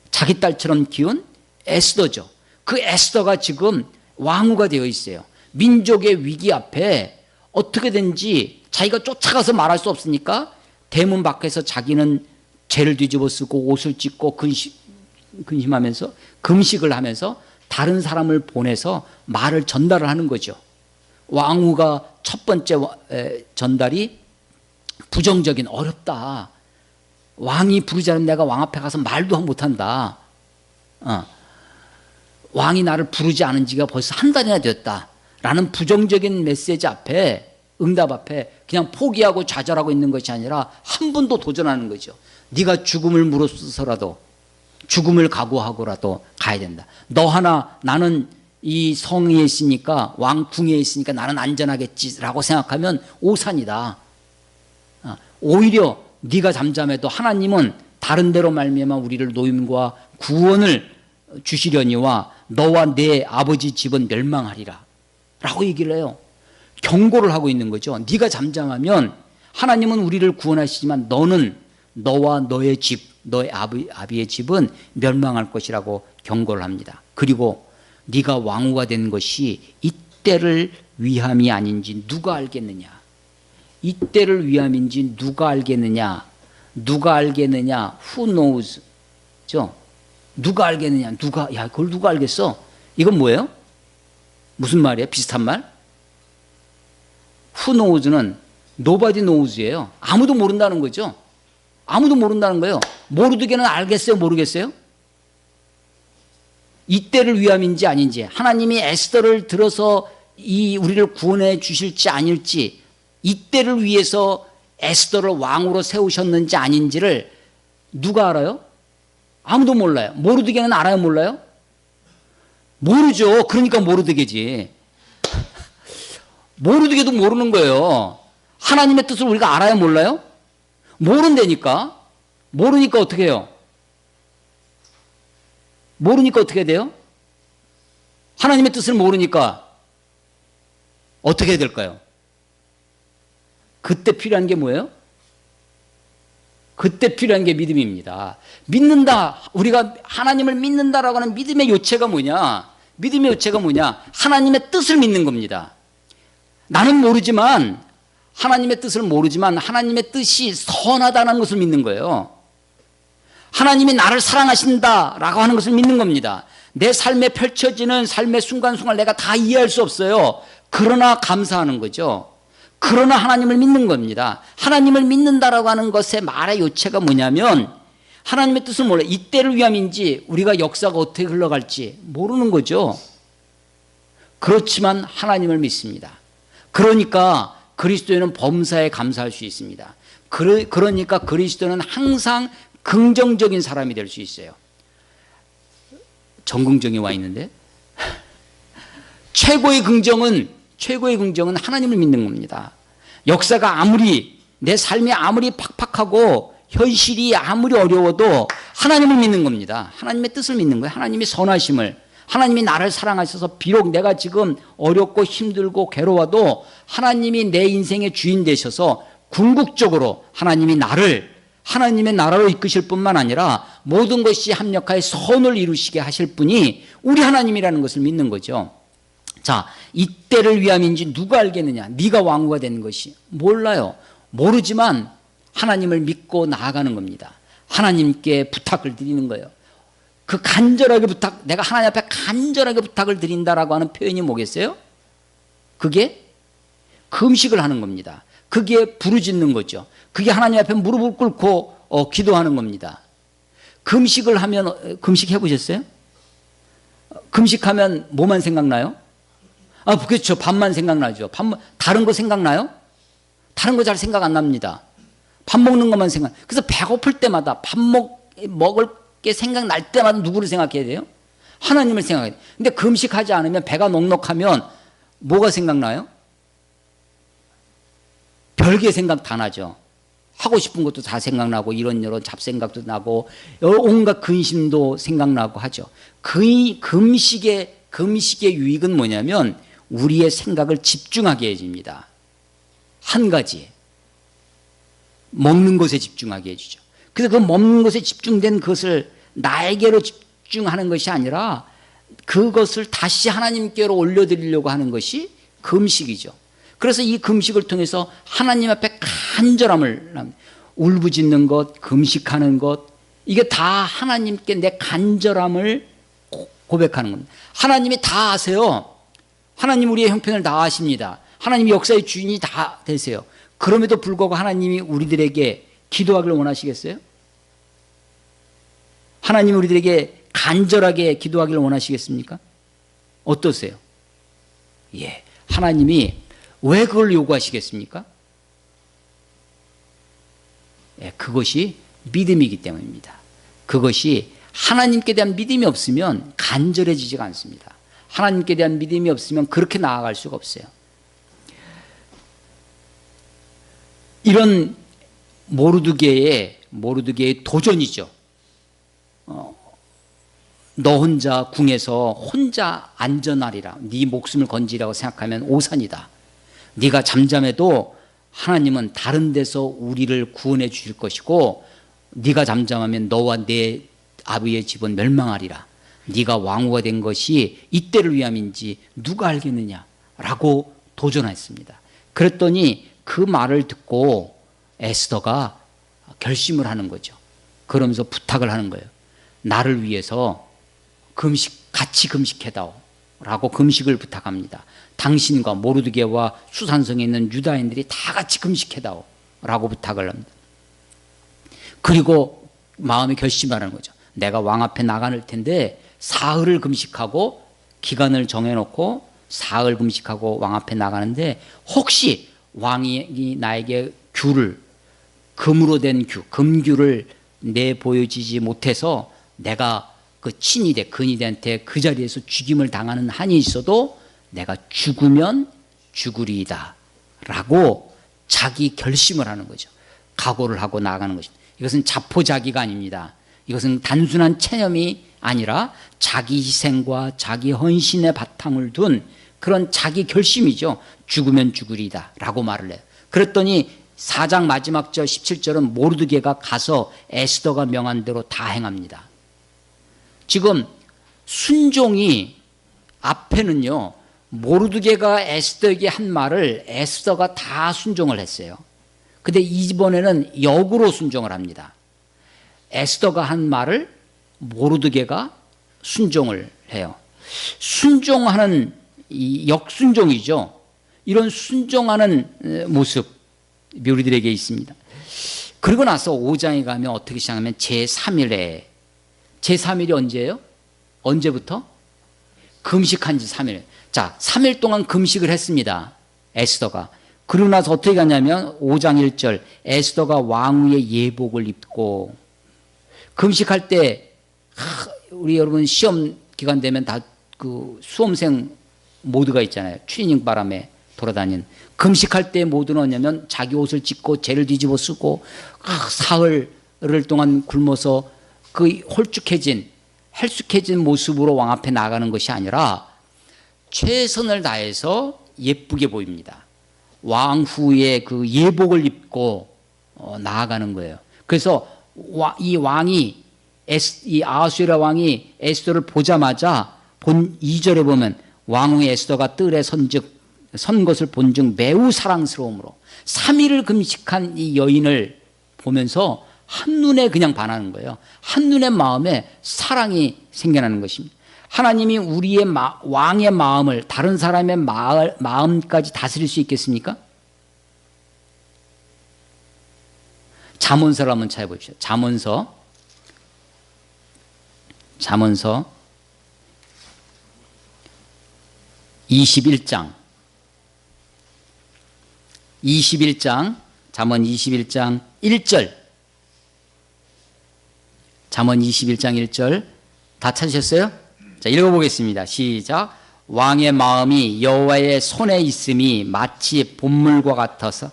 A: 자기 딸처럼 키운 에스더죠. 그 에스더가 지금 왕후가 되어 있어요. 민족의 위기 앞에 어떻게든지 자기가 쫓아가서 말할 수 없으니까 대문 밖에서 자기는 죄를 뒤집어 쓰고 옷을 찢고 근심하면서 금식을 하면서 다른 사람을 보내서 말을 전달을 하는 거죠. 왕후가 첫 번째 전달이 부정적인, 어렵다. 왕이 부르지 않으면 내가 왕 앞에 가서 말도 못한다. 왕이 나를 부르지 않은 지가 벌써 한 달이나 됐다. 라는 부정적인 메시지 앞에, 응답 앞에 그냥 포기하고 좌절하고 있는 것이 아니라 한 번 더 도전하는 거죠. 네가 죽음을 무릅쓰서라도, 죽음을 각오하고라도 가야 된다. 너 하나, 나는 이 성에 있으니까, 왕궁에 있으니까 나는 안전하겠지라고 생각하면 오산이다. 오히려 네가 잠잠해도 하나님은 다른 데로 말미암아 우리를 노임과 구원을 주시려니와 너와 내 아버지 집은 멸망하리라 라고 얘기를 해요. 경고를 하고 있는 거죠. 네가 잠잠하면 하나님은 우리를 구원하시지만 너는, 너와 너의 집, 너의 아비의 집은 멸망할 것이라고 경고를 합니다. 그리고 네가 왕후가 된 것이 이때를 위함이 아닌지 누가 알겠느냐. 이때를 위함인지 누가 알겠느냐. 누가 알겠느냐. Who knows? 죠? 누가 알겠느냐. 야, 그걸 누가 알겠어? 이건 뭐예요? 무슨 말이에요? 비슷한 말? Who knows는 nobody knows예요. 아무도 모른다는 거죠. 아무도 모른다는 거예요. 모르드게는 알겠어요? 모르겠어요? 이때를 위함인지 아닌지, 하나님이 에스더를 들어서 우리를 구원해 주실지 아닐지, 이때를 위해서 에스더를 왕으로 세우셨는지 아닌지를 누가 알아요? 아무도 몰라요. 모르드게는 알아요, 몰라요? 모르죠. 그러니까 모르드게지. 모르드게도 모르는 거예요. 하나님의 뜻을 우리가 알아요, 몰라요? 모른다니까. 모르니까 어떻게 해요? 모르니까 어떻게 돼요? 하나님의 뜻을 모르니까 어떻게 해야 될까요? 그때 필요한 게 뭐예요? 그때 필요한 게 믿음입니다. 믿는다. 우리가 하나님을 믿는다라고 하는 믿음의 요체가 뭐냐? 믿음의 요체가 뭐냐? 하나님의 뜻을 믿는 겁니다. 나는 모르지만, 하나님의 뜻을 모르지만 하나님의 뜻이 선하다는 것을 믿는 거예요. 하나님이 나를 사랑하신다라고 하는 것을 믿는 겁니다. 내 삶에 펼쳐지는 삶의 순간순간 내가 다 이해할 수 없어요. 그러나 감사하는 거죠. 그러나 하나님을 믿는 겁니다. 하나님을 믿는다라고 하는 것의 말의 요체가 뭐냐면 하나님의 뜻을 몰라. 이때를 위함인지 우리가 역사가 어떻게 흘러갈지 모르는 거죠. 그렇지만 하나님을 믿습니다. 그러니까 그리스도인은 범사에 감사할 수 있습니다. 그러니까 그리스도는 항상 긍정적인 사람이 될 수 있어요. 정긍정이 와 있는데 최고의 긍정은 하나님을 믿는 겁니다. 역사가 아무리 내 삶이 아무리 팍팍하고 현실이 아무리 어려워도 하나님을 믿는 겁니다. 하나님의 뜻을 믿는 거예요. 하나님이 선하심을, 하나님이 나를 사랑하셔서 비록 내가 지금 어렵고 힘들고 괴로워도 하나님이 내 인생의 주인 되셔서 궁극적으로 하나님이 나를 하나님의 나라로 이끄실 뿐만 아니라 모든 것이 합력하여 선을 이루시게 하실 분이 우리 하나님이라는 것을 믿는 거죠. 자, 이때를 위함인지 누가 알겠느냐? 네가 왕후가 되는 것이 몰라요. 모르지만 하나님을 믿고 나아가는 겁니다. 하나님께 부탁을 드리는 거예요. 그 간절하게 내가 하나님 앞에 간절하게 부탁을 드린다라고 하는 표현이 뭐겠어요? 그게 금식을 하는 겁니다. 그게 부르짖는 거죠. 그게 하나님 앞에 무릎을 꿇고 기도하는 겁니다. 금식을 하면, 금식 해보셨어요? 금식하면 뭐만 생각나요? 그렇죠. 밥만 생각나죠. 다른 거 생각나요? 다른 거 잘 생각 안 납니다. 밥 먹는 것만 생각. 그래서 배고플 때마다 먹을 게 생각날 때마다 누구를 생각해야 돼요? 하나님을 생각해야 돼요. 근데 금식하지 않으면 배가 넉넉하면 뭐가 생각나요? 별개 생각 다 나죠. 하고 싶은 것도 다 생각나고 이런저런 잡생각도 나고 온갖 근심도 생각나고 하죠. 금식의 유익은 뭐냐면 우리의 생각을 집중하게 해줍니다. 한 가지 먹는 것에 집중하게 해주죠. 그래서 그 먹는 것에 집중된 것을 나에게로 집중하는 것이 아니라 그것을 다시 하나님께로 올려드리려고 하는 것이 금식이죠. 그래서 이 금식을 통해서 하나님 앞에 간절함을, 울부짖는 것, 금식하는 것, 이게 다 하나님께 내 간절함을 고백하는 겁니다. 하나님이 다 아세요. 하나님 우리의 형편을 다 아십니다. 하나님이 역사의 주인이 다 되세요. 그럼에도 불구하고 하나님이 우리들에게 기도하기를 원하시겠어요? 하나님이 우리들에게 간절하게 기도하기를 원하시겠습니까? 어떠세요? 예, 하나님이 왜 그걸 요구하시겠습니까? 예, 그것이 믿음이기 때문입니다. 그것이 하나님께 대한 믿음이 없으면 간절해지지가 않습니다. 하나님께 대한 믿음이 없으면 그렇게 나아갈 수가 없어요. 이런 모르드게의 도전이죠. 너 혼자 궁에서 혼자 안전하리라. 네 목숨을 건지라고 생각하면 오산이다. 네가 잠잠해도 하나님은 다른 데서 우리를 구원해 주실 것이고 네가 잠잠하면 너와 내 아비의 집은 멸망하리라. 네가 왕후가 된 것이 이때를 위함인지 누가 알겠느냐라고 도전했습니다. 그랬더니 그 말을 듣고 에스더가 결심을 하는 거죠. 그러면서 부탁을 하는 거예요. 나를 위해서 같이 금식해다오 라고 금식을 부탁합니다. 당신과 모르드게와 수산성에 있는 유다인들이 다 같이 금식해다오 라고 부탁을 합니다. 그리고 마음에 결심하는 거죠. 내가 왕 앞에 나갈 텐데 사흘을 금식하고 기간을 정해놓고 사흘 금식하고 왕 앞에 나가는데 혹시 왕이 나에게 귤을 금으로 된 규, 금규를 내보여지지 못해서 내가 그 친위대, 근위대한테 그 자리에서 죽임을 당하는 한이 있어도 내가 죽으면 죽으리이다 라고 자기 결심을 하는 거죠. 각오를 하고 나아가는 것입니다. 이것은 자포자기가 아닙니다. 이것은 단순한 체념이 아니라 자기 희생과 자기 헌신의 바탕을 둔 그런 자기 결심이죠. 죽으면 죽으리이다 라고 말을 해요. 그랬더니 4장 마지막 절 17절은 모르드게가 가서 에스더가 명한 대로 다 행합니다. 지금 순종이 앞에는요, 모르드게가 에스더에게 한 말을 에스더가 다 순종을 했어요. 근데 이번에는 역으로 순종을 합니다. 에스더가 한 말을 모르드게가 순종을 해요. 순종하는 이 역순종이죠. 이런 순종하는 모습 우리들에게 있습니다. 그리고 나서 5장에 가면 어떻게 시작하면 제3일에, 제3일이 언제예요? 언제부터? 금식한 지 3일. 자, 3일 동안 금식을 했습니다. 에스더가. 그러고 나서 어떻게 가냐면 5장 1절 에스더가 왕후의 예복을 입고, 금식할 때 우리 여러분 시험 기간 되면 다 그 수험생 모드가 있잖아요. 트레이닝 바람에 돌아다니는. 금식할 때 모드는 뭐냐면 자기 옷을 찢고 죄를 뒤집어 쓰고 사흘을 동안 굶어서 그 홀쭉해진 헬쑥해진 모습으로 왕 앞에 나가는 것이 아니라 최선을 다해서 예쁘게 보입니다. 왕후의 그 예복을 입고 나아가는 거예요. 그래서 이 왕이 이 아하수에라 왕이 에스더를 보자마자 본 2절에 보면 왕후의 에스더가 뜰에 선 것을 본즉 매우 사랑스러움으로 3일을 금식한 이 여인을 보면서 한눈에 그냥 반하는 거예요. 한눈에 마음에 사랑이 생겨나는 것입니다. 하나님이 우리의 왕의 마음을 다른 사람의 마음까지 다스릴 수 있겠습니까? 잠언서를 한번 찾아보십시오. 잠언서 21장 잠언 21장 1절 잠언 21장 1절 다 찾으셨어요? 자, 읽어보겠습니다. 시작. 왕의 마음이 여호와의 손에 있음이 마치 본물과 같아서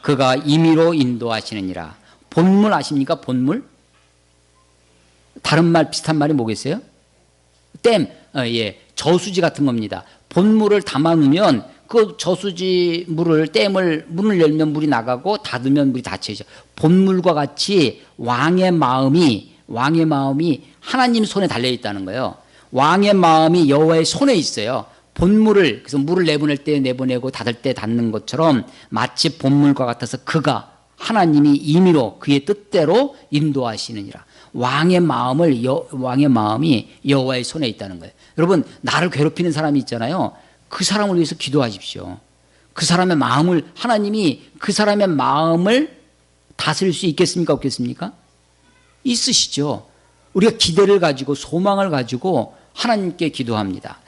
A: 그가 임의로 인도하시느니라. 본물 아십니까? 본물? 다른 말 비슷한 말이 뭐겠어요? 댐, 예, 저수지 같은 겁니다. 본물을 담아놓으면 그 저수지 물을 문을 열면 물이 나가고 닫으면 물이 닫혀져. 본물과 같이 왕의 마음이 하나님 손에 달려 있다는 거예요. 왕의 마음이 여호와의 손에 있어요. 본물을, 그래서 물을 내보낼 때 내보내고 닫을 때 닫는 것처럼 마치 본물과 같아서 그가 하나님이 임의로 그의 뜻대로 인도하시느니라. 왕의 마음이 여호와의 손에 있다는 거예요. 여러분, 나를 괴롭히는 사람이 있잖아요. 그 사람을 위해서 기도하십시오. 그 사람의 마음을, 하나님이 그 사람의 마음을 다스릴 수 있겠습니까? 없겠습니까? 있으시죠. 우리가 기대를 가지고 소망을 가지고 하나님께 기도합니다.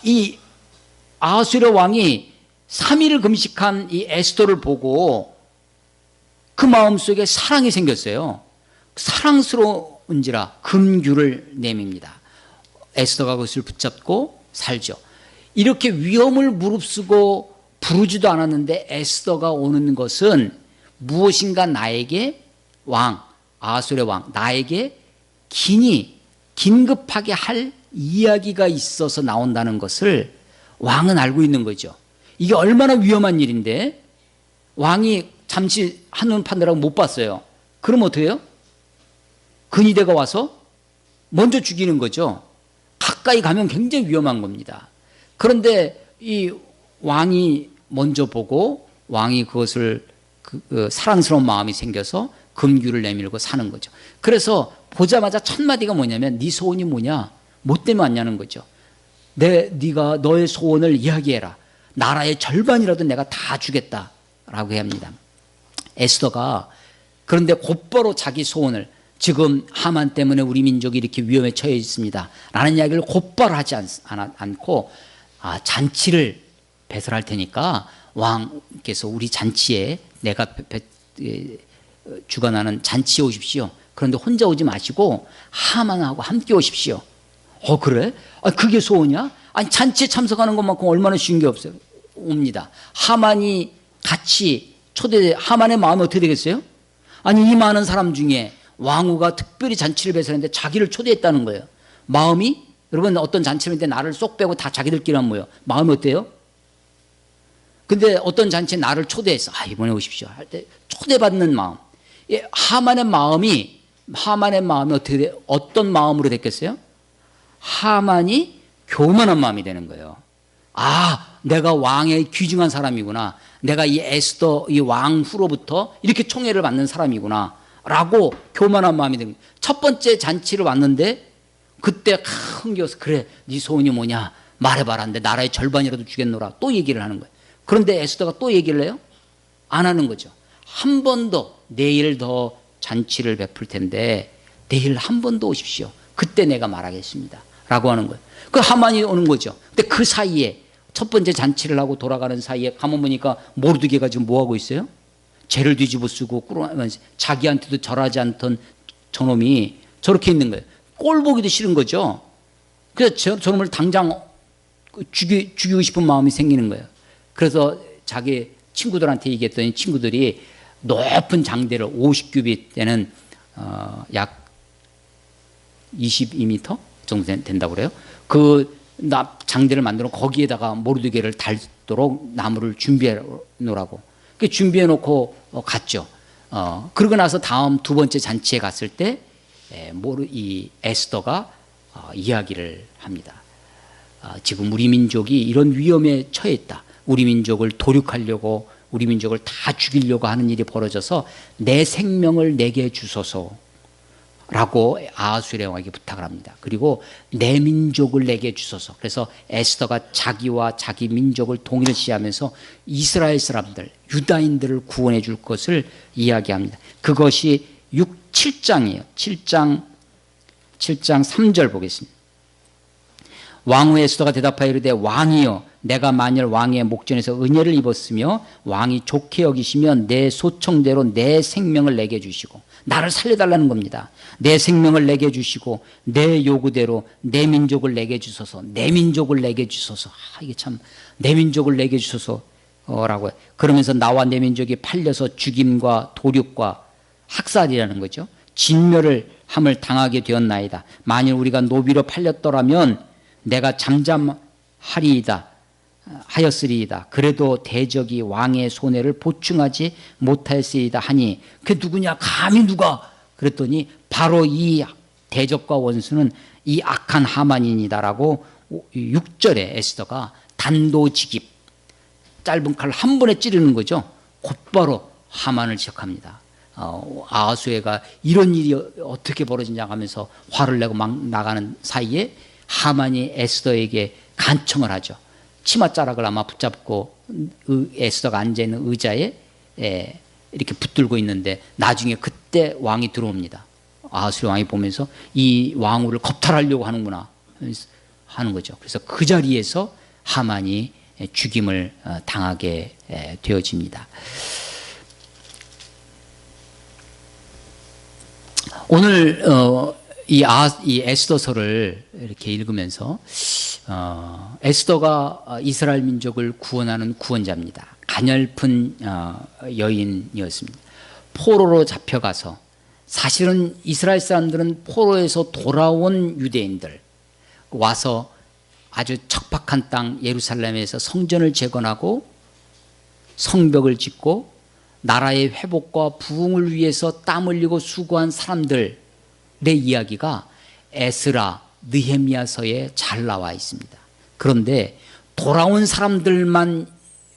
A: 이 아하수에라 왕이 3일을 금식한 이 에스더를 보고 그 마음속에 사랑이 생겼어요. 사랑스러운지라 금규를 내밉니다. 에스더가 그것을 붙잡고 살죠. 이렇게 위험을 무릅쓰고 부르지도 않았는데 에스더가 오는 것은 무엇인가 나에게 아하수에라 왕, 나에게 긴급하게 할 이야기가 있어서 나온다는 것을 왕은 알고 있는 거죠. 이게 얼마나 위험한 일인데 왕이 잠시 한눈 판다라고 못 봤어요. 그럼 어떻게 해요? 근위대가 와서 먼저 죽이는 거죠. 가까이 가면 굉장히 위험한 겁니다. 그런데 이 왕이 먼저 보고 왕이 그것을 사랑스러운 마음이 생겨서 금규를 내밀고 사는 거죠. 그래서 보자마자 첫 마디가 뭐냐면 네 소원이 뭐냐? 뭐 때문에 왔냐는 거죠. 네가 너의 소원을 이야기해라. 나라의 절반이라도 내가 다 주겠다라고 합니다. 에스더가 그런데 곧바로 자기 소원을, 지금 하만 때문에 우리 민족이 이렇게 위험에 처해 있습니다 라는 이야기를 곧바로 하지 않고 잔치를 배설할 테니까 왕께서 우리 잔치에 내가 주관하는 잔치에 오십시오. 그런데 혼자 오지 마시고 하만하고 함께 오십시오. 그래? 그게 소원이야? 아니 잔치에 참석하는 것만큼 얼마나 쉬운 게 없어요. 옵니다. 하만이 같이 하만의 마음이 어떻게 되겠어요? 아니 이 많은 사람 중에 왕후가 특별히 잔치를 배설했는데 자기를 초대했다는 거예요. 마음이 여러분 어떤 잔치를 했는데 나를 쏙 빼고 다 자기들끼리만 모여. 마음이 어때요? 근데 어떤 잔치에 나를 초대했어. 이번에 오십시오. 할 때 초대받는 마음. 하만의 마음이 어떻게 돼? 어떤 마음으로 됐겠어요? 하만이 교만한 마음이 되는 거예요. 내가 왕의 귀중한 사람이구나. 내가 이 에스더 이 왕후로부터 이렇게 총애를 받는 사람이구나. 라고 교만한 마음이 되는 거예요. 첫 번째 잔치를 왔는데 그때 흥겨워서 그래 네 소원이 뭐냐 말해봐라. 근데 나라의 절반이라도 주겠노라. 또 얘기를 하는 거예요. 그런데 에스더가 또 얘기를 해요? 안 하는 거죠. 한 번 더 내일 더 잔치를 베풀 텐데 내일 한 번 더 오십시오. 그때 내가 말하겠습니다. 라고 하는 거예요. 그 하만이 오는 거죠. 근데 그 사이에 첫 번째 잔치를 하고 돌아가는 사이에 가만 보니까 모르드게가 지금 뭐 하고 있어요? 죄를 뒤집어 쓰고 꾸러면서 자기한테도 절하지 않던 저놈이 저렇게 있는 거예요. 꼴 보기도 싫은 거죠. 그래서 저놈을 당장 죽이고 싶은 마음이 생기는 거예요. 그래서 자기 친구들한테 얘기했더니 친구들이 높은 장대를 50규빗 되는 약 22m 정도 된다고 그래요. 그 장대를 만들어 거기에다가 모르드게를 달도록 나무를 준비해 놓으라고. 그 준비해 놓고 갔죠. 그러고 나서 다음 두 번째 잔치에 갔을 때 이 에스더가 이야기를 합니다. 지금 우리 민족이 이런 위험에 처해 있다. 우리 민족을 도륙하려고 우리 민족을 다 죽이려고 하는 일이 벌어져서 내 생명을 내게 주소서 라고 아하수에게 부탁을 합니다. 그리고 내 민족을 내게 주소서. 그래서 에스더가 자기와 자기 민족을 동일시하면서 이스라엘 사람들, 유다인들을 구원해 줄 것을 이야기합니다. 그것이 7장이에요. 7장 3절 보겠습니다. 왕후 에스더가 대답하여 이르되 왕이여 내가 만일 왕의 목전에서 은혜를 입었으며 왕이 좋게 여기시면 내 소청대로 내 생명을 내게 주시고 나를 살려달라는 겁니다. 내 생명을 내게 주시고 내 요구대로 내 민족을 내게 주소서. 내 민족을 내게 주소서. 이게 참 내 민족을 내게 주소서라고 해요. 그러면서 나와 내 민족이 팔려서 죽임과 도륙과 학살이라는 거죠. 진멸을 함을 당하게 되었나이다. 만일 우리가 노비로 팔렸더라면 내가 잠잠하리이다 하였으리이다. 그래도 대적이 왕의 손해를 보충하지 못하였으리이다 하니 그게 누구냐? 감히 누가? 그랬더니 바로 이 대적과 원수는 이 악한 하만이니다라고 6절에 에스더가 단도직입 짧은 칼 한 번에 찌르는 거죠. 곧바로 하만을 지적합니다. 아하수에가 이런 일이 어떻게 벌어지냐 하면서 화를 내고 막 나가는 사이에 하만이 에스더에게 간청을 하죠. 치맛자락을 아마 붙잡고 에스더가 앉아있는 의자에 이렇게 붙들고 있는데 나중에 그때 왕이 들어옵니다. 아하수의 왕이 보면서 이 왕후를 겁탈하려고 하는구나 하는 거죠. 그래서 그 자리에서 하만이 죽임을 당하게 되어집니다. 오늘 이 에스더서를 이렇게 읽으면서 에스더가 이스라엘 민족을 구원하는 구원자입니다. 가냘픈 여인이었습니다. 포로로 잡혀가서 사실은 이스라엘 사람들은 포로에서 돌아온 유대인들 와서 아주 척박한 땅 예루살렘에서 성전을 재건하고 성벽을 짓고 나라의 회복과 부흥을 위해서 땀 흘리고 수고한 사람들의 이야기가 에스라, 느헤미야서에 잘 나와 있습니다. 그런데 돌아온 사람들만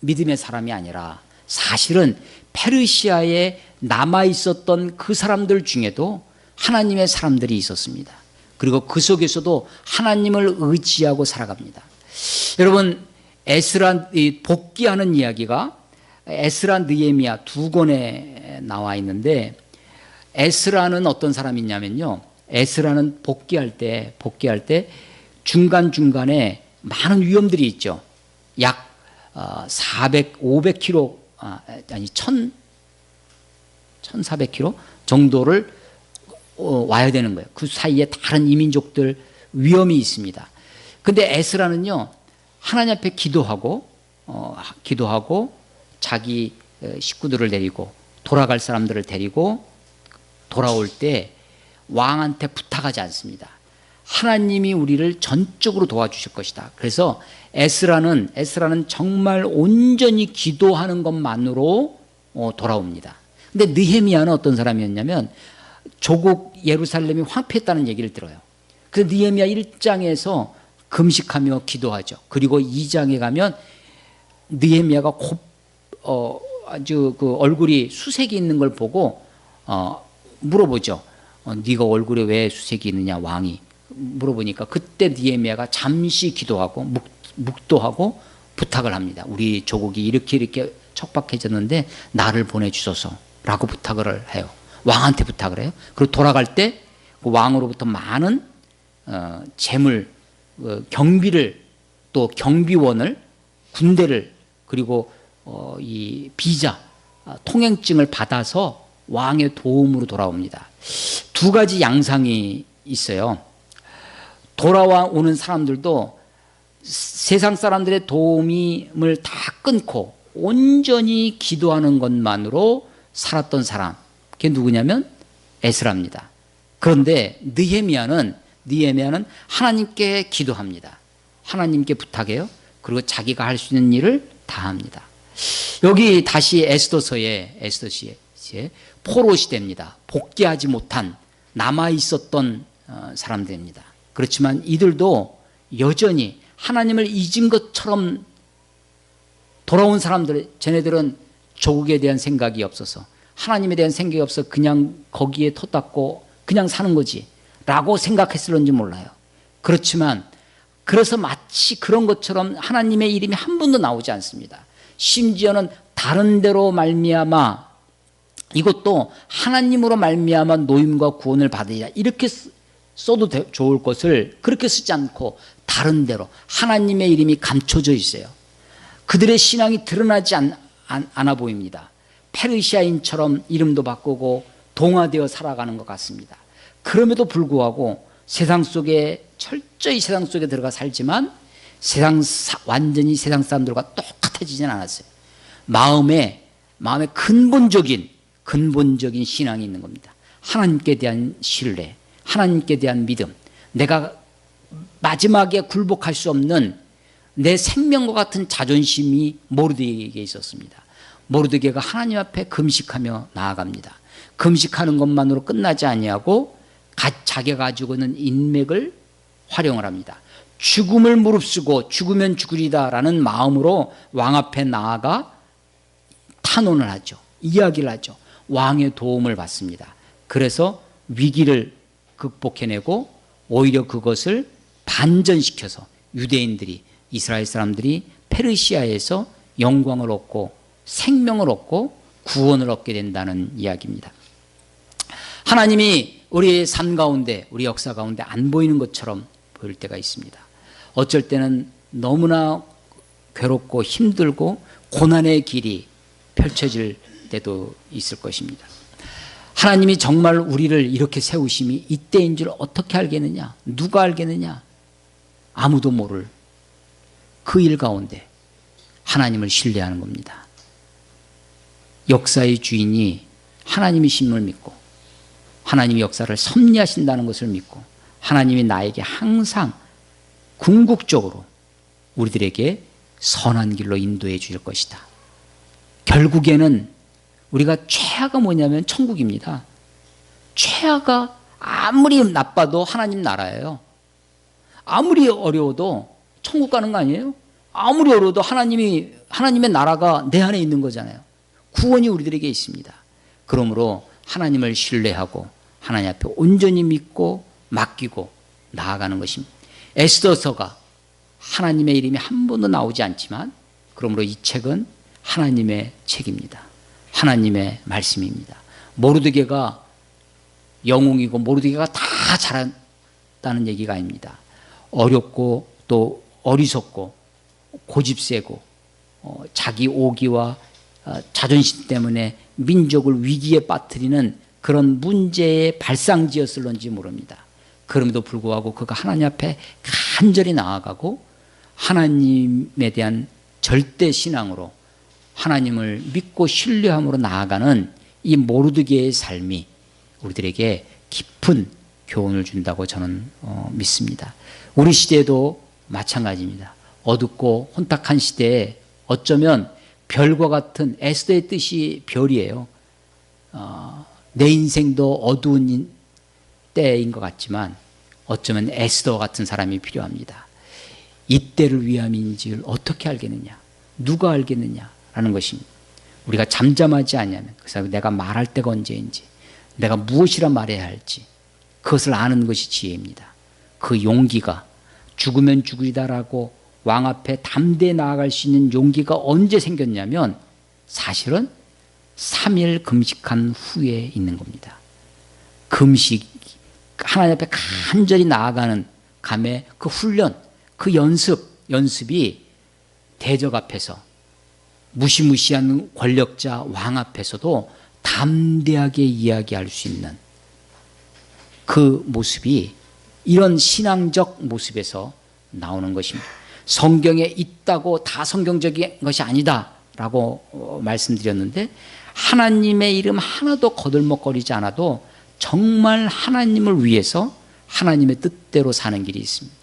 A: 믿음의 사람이 아니라 사실은 페르시아에 남아 있었던 그 사람들 중에도 하나님의 사람들이 있었습니다. 그리고 그 속에서도 하나님을 의지하고 살아갑니다. 여러분 에스라 복귀하는 이야기가 에스라, 느헤미야 두 권에 나와 있는데 에스라는 어떤 사람이냐면요. 에스라는 복귀할 때 중간중간에 많은 위험들이 있죠. 약 500km, 1400km 정도를 와야 되는 거예요. 그 사이에 다른 이민족들 위험이 있습니다. 근데 에스라는요, 하나님 앞에 기도하고 자기 식구들을 데리고 돌아갈 사람들을 데리고 돌아올 때 왕한테 부탁하지 않습니다. 하나님이 우리를 전적으로 도와주실 것이다. 그래서 에스라는 정말 온전히 기도하는 것만으로 돌아옵니다. 근데 느헤미야는 어떤 사람이었냐면 조국 예루살렘이 황폐했다는 얘기를 들어요. 그래서 느헤미야 1장에서 금식하며 기도하죠. 그리고 2장에 가면 느헤미야가 아주 그 얼굴이 수색이 있는 걸 보고 물어보죠. 네가 얼굴에 왜 수색이 있느냐, 왕이 물어보니까 그때 느헤미야가 잠시 기도하고 묵도하고 부탁을 합니다. 우리 조국이 이렇게 척박해졌는데 나를 보내주소서라고 부탁을 해요. 왕한테 부탁을 해요. 그리고 돌아갈 때 그 왕으로부터 많은 재물, 경비를, 또 경비원을, 군대를, 그리고 이 비자, 통행증을 받아서 왕의 도움으로 돌아옵니다. 두 가지 양상이 있어요. 돌아오는 사람들도 세상 사람들의 도움을 다 끊고 온전히 기도하는 것만으로 살았던 사람, 그게 누구냐면 에스라입니다. 그런데 느헤미야는 하나님께 기도합니다. 하나님께 부탁해요. 그리고 자기가 할 수 있는 일을 다 합니다. 여기 다시 에스더시에 포로 시대입니다. 복귀하지 못한 남아 있었던 사람들입니다. 그렇지만 이들도 여전히 하나님을 잊은 것처럼 돌아온 사람들, 쟤네들은 조국에 대한 생각이 없어서, 하나님에 대한 생각이 없어 그냥 거기에 터닫고 그냥 사는 거지 라고 생각했을런지 몰라요. 그렇지만 그래서 마치 그런 것처럼 하나님의 이름이 한 번도 나오지 않습니다. 심지어는 다른 데로 말미암아 이것도 하나님으로 말미암아 노임과 구원을 받으리라 이렇게 써도 좋을 것을 그렇게 쓰지 않고 다른 데로 하나님의 이름이 감춰져 있어요. 그들의 신앙이 드러나지 않아 보입니다. 페르시아인처럼 이름도 바꾸고 동화되어 살아가는 것 같습니다. 그럼에도 불구하고 철저히 세상 속에 들어가 살지만 완전히 세상 사람들과 똑같아지진 않았어요. 마음에 근본적인 신앙이 있는 겁니다. 하나님께 대한 신뢰, 하나님께 대한 믿음, 내가 마지막에 굴복할 수 없는 내 생명과 같은 자존심이 모르드게에게 있었습니다. 모르드게가 하나님 앞에 금식하며 나아갑니다. 금식하는 것만으로 끝나지 아니하고 자기가 가지고 있는 인맥을 활용을 합니다. 죽음을 무릅쓰고 죽으면 죽으리다라는 마음으로 왕 앞에 나아가 탄원을 하죠. 이야기를 하죠. 왕의 도움을 받습니다. 그래서 위기를 극복해내고 오히려 그것을 반전시켜서 유대인들이, 이스라엘 사람들이 페르시아에서 영광을 얻고 생명을 얻고 구원을 얻게 된다는 이야기입니다. 하나님이 우리의 삶 가운데, 우리 역사 가운데 안 보이는 것처럼 보일 때가 있습니다. 어쩔 때는 너무나 괴롭고 힘들고 고난의 길이 펼쳐질 때도 있을 것입니다. 하나님이 정말 우리를 이렇게 세우심이 이때인 줄 어떻게 알겠느냐? 누가 알겠느냐? 아무도 모를 그 일 가운데 하나님을 신뢰하는 겁니다. 역사의 주인이 하나님이심을 믿고 하나님이 역사를 섭리하신다는 것을 믿고 하나님이 나에게 항상 궁극적으로 우리들에게 선한 길로 인도해 주실 것이다. 결국에는 우리가 최하가 뭐냐면 천국입니다. 최하가 아무리 나빠도 하나님 나라예요. 아무리 어려워도 천국 가는 거 아니에요? 아무리 어려워도 하나님의 나라가 내 안에 있는 거잖아요. 구원이 우리들에게 있습니다. 그러므로 하나님을 신뢰하고 하나님 앞에 온전히 믿고 맡기고 나아가는 것입니다. 에스더서가 하나님의 이름이 한 번도 나오지 않지만 그러므로 이 책은 하나님의 책입니다. 하나님의 말씀입니다. 모르드게가 영웅이고 모르드게가 다 잘한다는 얘기가 아닙니다. 어렵고 또 어리석고 고집세고 자기 오기와 자존심 때문에 민족을 위기에 빠뜨리는 그런 문제의 발상지였을런지 모릅니다. 그럼에도 불구하고 그가 하나님 앞에 간절히 나아가고 하나님에 대한 절대 신앙으로 하나님을 믿고 신뢰함으로 나아가는 이 모르드게의 삶이 우리들에게 깊은 교훈을 준다고 저는 믿습니다. 우리 시대도 마찬가지입니다. 어둡고 혼탁한 시대에 어쩌면 별과 같은 에스더의 뜻이 별이에요. 내 인생도 어두운 때인 것 같지만 어쩌면 에스더 같은 사람이 필요합니다. 이때를 위함인지를 어떻게 알겠느냐, 누가 알겠느냐라는 것입니다. 우리가 잠잠하지 않냐면, 그래서 내가 말할 때가 언제인지, 내가 무엇이라 말해야 할지 그것을 아는 것이 지혜입니다. 그 용기가, 죽으면 죽으리다라고 왕 앞에 담대히 나아갈 수 있는 용기가 언제 생겼냐면 사실은 3일 금식한 후에 있는 겁니다. 금식, 하나님 앞에 간절히 나아가는 감의 그 훈련, 그 연습이 대적 앞에서, 무시무시한 권력자 왕 앞에서도 담대하게 이야기할 수 있는 그 모습이 이런 신앙적 모습에서 나오는 것입니다. 성경에 있다고 다 성경적인 것이 아니다라고 말씀드렸는데, 하나님의 이름 하나도 거들먹거리지 않아도 정말 하나님을 위해서 하나님의 뜻대로 사는 길이 있습니다.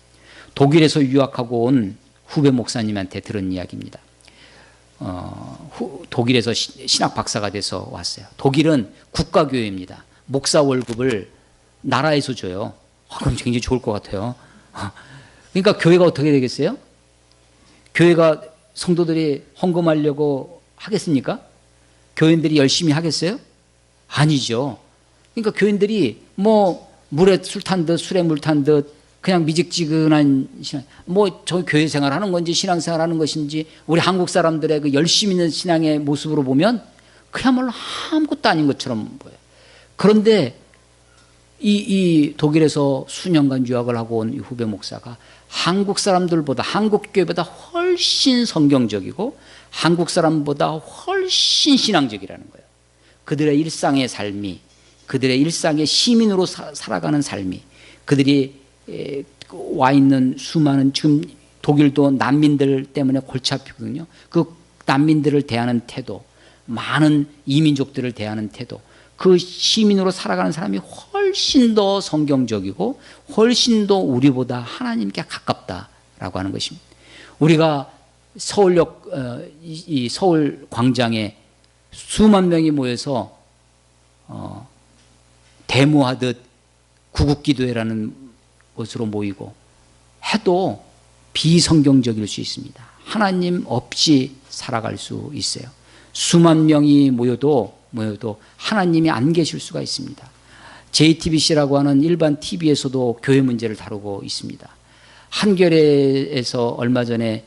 A: 독일에서 유학하고 온 후배 목사님한테 들은 이야기입니다. 독일에서 신학 박사가 돼서 왔어요. 독일은 국가교회입니다. 목사 월급을 나라에서 줘요. 그럼 굉장히 좋을 것 같아요. 그러니까 교회가 어떻게 되겠어요? 교회가 성도들이 헌금하려고 하겠습니까? 교인들이 열심히 하겠어요? 아니죠. 그러니까 교인들이 뭐 물에 술 탄 듯 술에 물 탄 듯 그냥 미직지근한 신앙, 뭐 저 교회 생활하는 건지 신앙생활 하는 것인지, 우리 한국 사람들의 그 열심히 있는 신앙의 모습으로 보면 그야말로 아무것도 아닌 것처럼 보여요. 그런데 이 독일에서 수년간 유학을 하고 온 이 후배 목사가 한국 사람들보다, 한국 교회보다 훨씬 성경적이고 한국 사람보다 훨씬 신앙적이라는 거예요. 그들의 일상의 삶이, 그들의 일상의 시민으로 살아가는 삶이, 그들이 와 있는 수많은, 지금 독일도 난민들 때문에 골치 아프거든요. 그 난민들을 대하는 태도, 많은 이민족들을 대하는 태도, 그 시민으로 살아가는 사람이 훨씬 더 성경적이고 훨씬 더 우리보다 하나님께 가깝다라고 하는 것입니다. 우리가 서울역, 이 서울 광장에 수만 명이 모여서 데모하듯 구국기도회라는 곳으로 모이고 해도 비성경적일 수 있습니다. 하나님 없이 살아갈 수 있어요. 수만 명이 모여도 하나님이 안 계실 수가 있습니다. JTBC라고 하는 일반 TV에서도 교회 문제를 다루고 있습니다. 한겨레에서 얼마 전에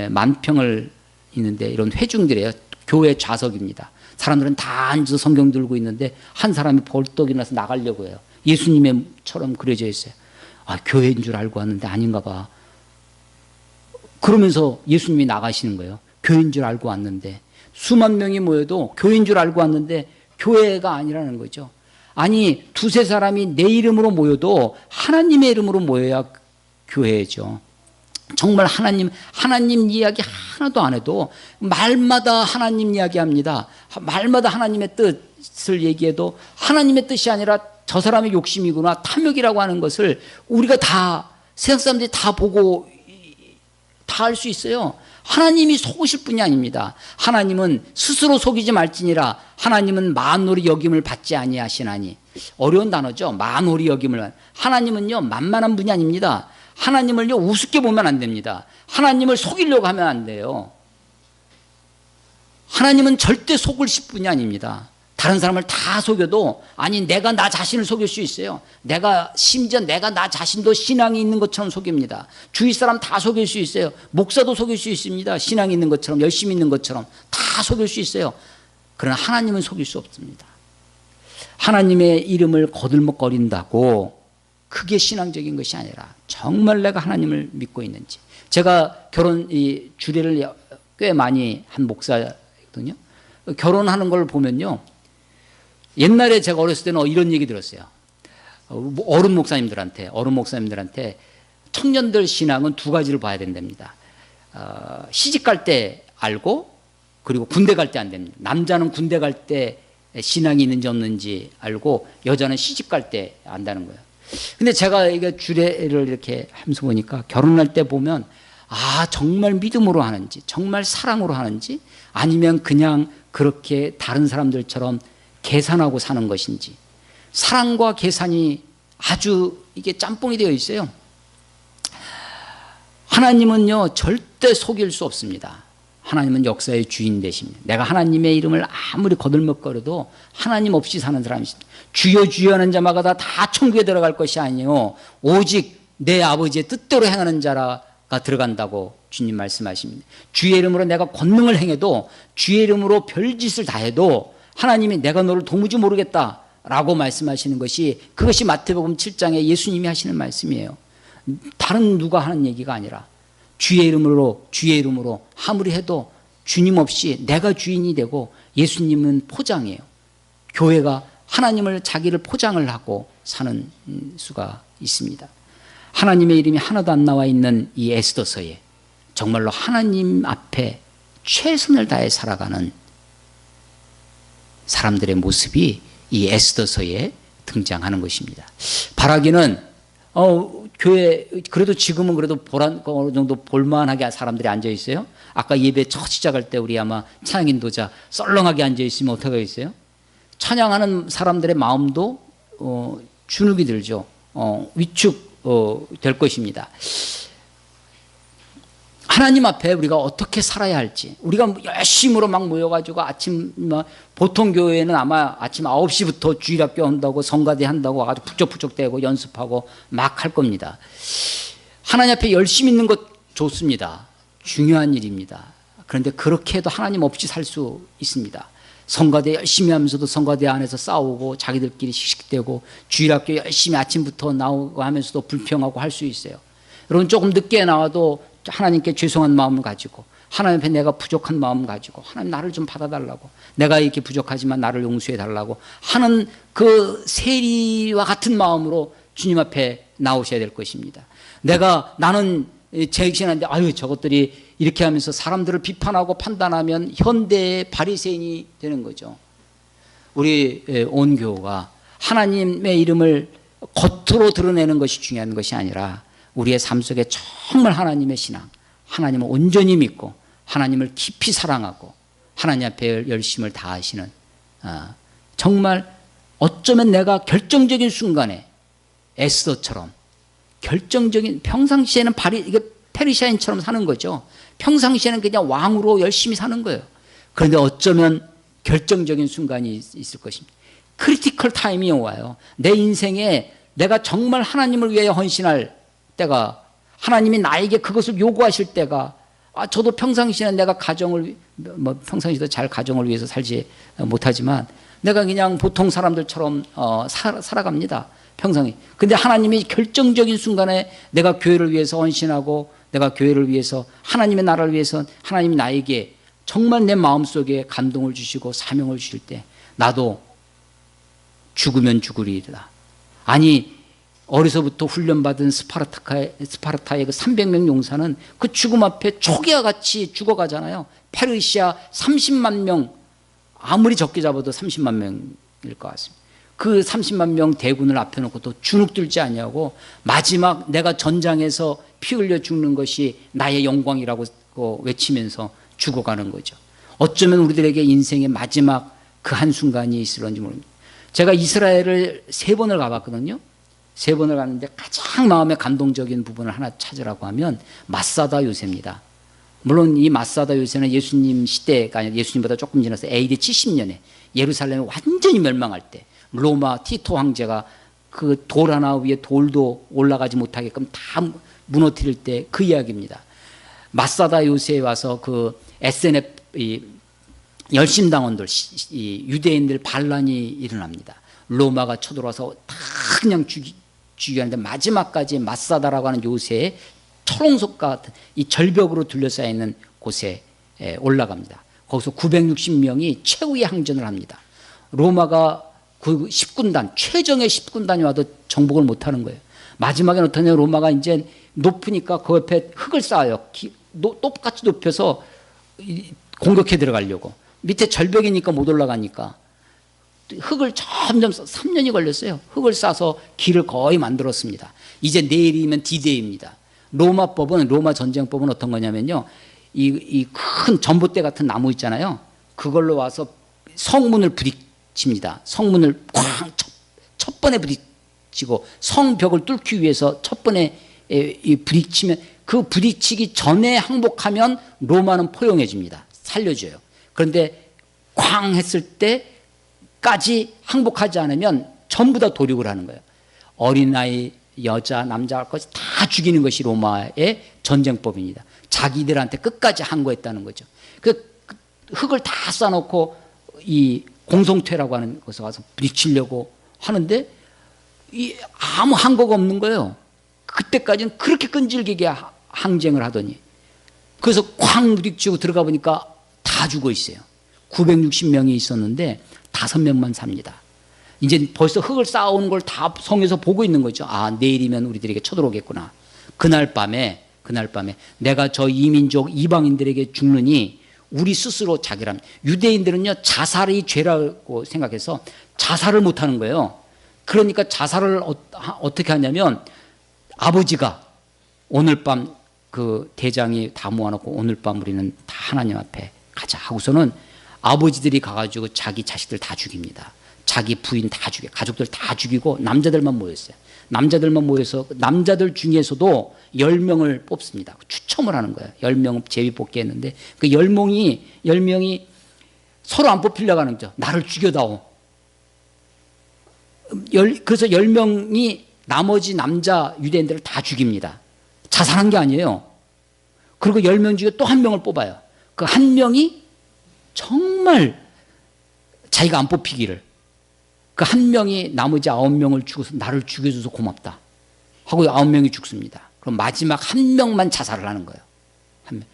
A: 만평을 있는데, 이런 회중들이에요. 교회 좌석입니다. 사람들은 다 앉아서 성경 들고 있는데 한 사람이 벌떡 일어나서 나가려고 해요. 예수님처럼 그려져 있어요. 교회인 줄 알고 왔는데 아닌가 봐. 그러면서 예수님이 나가시는 거예요. 교회인 줄 알고 왔는데, 수만 명이 모여도 교회인 줄 알고 왔는데 교회가 아니라는 거죠. 아니, 두세 사람이 내 이름으로 모여도 하나님의 이름으로 모여야 교회죠. 정말 하나님 이야기 하나도 안 해도 말마다 하나님 이야기합니다. 말마다 하나님의 뜻을 얘기해도 하나님의 뜻이 아니라 저 사람의 욕심이구나, 탐욕이라고 하는 것을 우리가 다, 세상 사람들이 다 보고 다 알 수 있어요. 하나님이 속으실 분이 아닙니다. 하나님은 스스로 속이지 말지니라. 하나님은 만홀히 여김을 받지 아니하시나니. 어려운 단어죠. 만홀히 여김을. 하나님은요, 만만한 분이 아닙니다. 하나님을요, 우습게 보면 안 됩니다. 하나님을 속이려고 하면 안 돼요. 하나님은 절대 속으실 분이 아닙니다. 다른 사람을 다 속여도, 아니, 내가 나 자신을 속일 수 있어요. 심지어 내가 나 자신도 신앙이 있는 것처럼 속입니다. 주위 사람 다 속일 수 있어요. 목사도 속일 수 있습니다. 신앙이 있는 것처럼, 열심히 있는 것처럼 다 속일 수 있어요. 그러나 하나님은 속일 수 없습니다. 하나님의 이름을 거들먹거린다고 그게 신앙적인 것이 아니라 정말 내가 하나님을 믿고 있는지. 제가 주례를 꽤 많이 한 목사거든요. 결혼하는 걸 보면요. 옛날에 제가 어렸을 때는 이런 얘기 들었어요. 어른 목사님들한테 청년들 신앙은 두 가지를 봐야 된답니다. 시집 갈 때 알고, 그리고 군대 갈 때 안 됩니다. 남자는 군대 갈 때 신앙이 있는지 없는지 알고, 여자는 시집 갈 때 안다는 거예요. 근데 제가 이게 주례를 이렇게 하면서 보니까 결혼할 때 보면 정말 믿음으로 하는지, 정말 사랑으로 하는지, 아니면 그냥 그렇게 다른 사람들처럼 계산하고 사는 것인지, 사랑과 계산이 아주 이게 짬뽕이 되어 있어요. 하나님은요 절대 속일 수 없습니다. 하나님은 역사의 주인 되십니다. 내가 하나님의 이름을 아무리 거들먹거려도 하나님 없이 사는 사람이 있습니다. 주여 주여 하는 자마다 다 천국에 들어갈 것이 아니요 오직 내 아버지의 뜻대로 행하는 자라가 들어간다고 주님 말씀하십니다. 주의 이름으로 내가 권능을 행해도, 주의 이름으로 별짓을 다 해도 하나님이 내가 너를 도무지 모르겠다라고 말씀하시는 것이, 그것이 마태복음 7장에 예수님이 하시는 말씀이에요. 다른 누가 하는 얘기가 아니라 주의 이름으로 아무리 해도 주님 없이 내가 주인이 되고, 예수님은 포장이에요. 교회가 하나님을, 자기를 포장을 하고 사는 수가 있습니다. 하나님의 이름이 하나도 안 나와 있는 이 에스더서에 정말로 하나님 앞에 최선을 다해 살아가는 사람들의 모습이 이 에스더서에 등장하는 것입니다. 바라기는 교회 그래도 지금은 그래도 어느 정도 볼만하게 사람들이 앉아 있어요. 아까 예배 첫 시작할 때 우리 아마 찬양 인도자 썰렁하게 앉아 있으면 어떻게 하겠어요? 찬양하는 사람들의 마음도 주눅이 들죠. 위축 될 것입니다. 하나님 앞에 우리가 어떻게 살아야 할지, 우리가 열심으로 막 모여가지고 보통 교회는 아마 아침 9시부터 주일학교 한다고, 성가대 한다고 아주 부쩍부쩍대고 연습하고 막 할 겁니다. 하나님 앞에 열심히 있는 것 좋습니다. 중요한 일입니다. 그런데 그렇게 해도 하나님 없이 살 수 있습니다. 성가대 열심히 하면서도 성가대 안에서 싸우고 자기들끼리 씩씩대고, 주일학교 열심히 아침부터 나오고 하면서도 불평하고 할 수 있어요. 여러분 조금 늦게 나와도 하나님께 죄송한 마음을 가지고, 하나님 앞에 내가 부족한 마음을 가지고, 하나님 나를 좀 받아달라고, 내가 이렇게 부족하지만 나를 용서해달라고 하는 그 세리와 같은 마음으로 주님 앞에 나오셔야 될 것입니다. 나는 제신한데 저것들이 이렇게 하면서 사람들을 비판하고 판단하면 현대의 바리새인이 되는 거죠. 우리 온 교회가 하나님의 이름을 겉으로 드러내는 것이 중요한 것이 아니라, 우리의 삶 속에 정말 하나님의 신앙, 하나님을 온전히 믿고 하나님을 깊이 사랑하고 하나님 앞에 열심을 다하시는, 정말 어쩌면 내가 결정적인 순간에 에스더처럼 결정적인, 평상시에는 이게 페르시아인처럼 사는 거죠. 평상시에는 그냥 왕으로 열심히 사는 거예요. 그런데 어쩌면 결정적인 순간이 있을 것입니다. 크리티컬 타임이 와요. 내 인생에 내가 정말 하나님을 위해 헌신할 때가, 하나님이 나에게 그것을 요구하실 때가, 저도 평상시에는 내가 평상시도 잘 가정을 위해서 살지 못하지만 내가 그냥 보통 사람들처럼 살아갑니다. 평상시. 근데 하나님이 결정적인 순간에 내가 교회를 위해서 헌신하고, 내가 교회를 위해서, 하나님의 나라를 위해서 하나님이 나에게 정말 내 마음속에 감동을 주시고 사명을 주실 때, 나도 죽으면 죽으리이다. 어려서부터 훈련받은 스파르타의 그 300명 용사는 그 죽음 앞에 초기와 같이 죽어가잖아요. 페르시아 30만 명, 아무리 적게 잡아도 30만 명일 것 같습니다. 그 30만 명 대군을 앞에 놓고 또 주눅 들지 아니하고, 마지막 내가 전장에서 피 흘려 죽는 것이 나의 영광이라고 외치면서 죽어가는 거죠. 어쩌면 우리들에게 인생의 마지막 그 한순간이 있을런지 모릅니다. 제가 이스라엘을 3번을 가봤거든요. 3번을 갔는데 가장 마음에 감동적인 부분을 하나 찾으라고 하면 마사다 요새입니다. 물론 이 마사다 요새는 예수님 시대가 아니라 예수님보다 조금 지나서 AD 70년에 예루살렘이 완전히 멸망할 때, 로마 티토 황제가 그 돌 하나 위에 돌도 올라가지 못하게끔 다 무너뜨릴 때 그 이야기입니다. 마사다 요새에 와서 그 SNF 열심당원들, 유대인들 반란이 일어납니다. 로마가 쳐들어와서 다 그냥 죽이게 하는데, 마지막까지 마사다라고 하는 요새의 철옹석 같은 이 절벽으로 둘러싸여 있는 곳에 올라갑니다. 거기서 960명이 최후의 항전을 합니다. 로마가 그 10군단, 최정의 10군단이 와도 정복을 못하는 거예요. 마지막에 어떠냐, 로마가 이제 높으니까 그 옆에 흙을 쌓아요. 똑같이 높여서 공격해 들어가려고. 밑에 절벽이니까 못 올라가니까 흙을 점점 3년이 걸렸어요. 흙을 싸서 길을 거의 만들었습니다. 이제 내일이면 D-Day입니다. 로마 전쟁법은 어떤 거냐면요, 이 큰 전봇대 같은 나무 있잖아요. 그걸로 와서 성문을 부딪힙니다. 성문을 꽝 첫 번에 부딪히고 성벽을 뚫기 위해서 첫 번에 부딪히면, 그 부딪히기 전에 항복하면 로마는 포용해줍니다. 살려줘요. 그런데 꽝 했을 때까지 항복하지 않으면 전부 다 도륙을 하는 거예요. 어린아이, 여자, 남자 것이 다 죽이는 것이 로마의 전쟁법입니다. 자기들한테 끝까지 항거했다는 거죠. 그 흙을 다 쌓아놓고 이 공성퇴라고 하는 곳에 가서 부딪히려고 하는데 아무 항거가 없는 거예요. 그때까지는 그렇게 끈질기게 항쟁을 하더니, 그래서 쾅 부딪히고 들어가 보니까 다 죽어 있어요. 960명이 있었는데 5명만 삽니다. 이제 벌써 흙을 쌓아오는 걸 다 성에서 보고 있는 거죠. 아, 내일이면 우리들에게 쳐들어오겠구나. 그날 밤에 내가 저 이민족 이방인들에게 죽느니 우리 스스로 자결합니다. 유대인들은요, 자살이 죄라고 생각해서 자살을 못하는 거예요. 그러니까 자살을 어떻게 하냐면, 아버지가 오늘 밤 그 대장이 다 모아놓고 오늘 밤 우리는 다 하나님 앞에 가자 하고서는 아버지들이 가가지고 자기 자식들 다 죽입니다. 자기 부인 다 죽여, 가족들 다 죽이고 남자들만 모였어요. 남자들만 모여서 남자들 중에서도 10명을 뽑습니다. 추첨을 하는 거예요. 10명 제비 뽑기 했는데 그 10명이 서로 안 뽑히려고 하는 거죠. 나를 죽여다오. 그래서 10명이 나머지 남자 유대인들을 다 죽입니다. 자살한 게 아니에요. 그리고 10명 중에 또 한 명을 뽑아요. 그 한 명이 정말 자기가 안 뽑히기를, 그 한 명이 나머지 9명을 죽여서 나를 죽여줘서 고맙다 하고 9명이 죽습니다. 그럼 마지막 한 명만 자살을 하는 거예요. 한 명.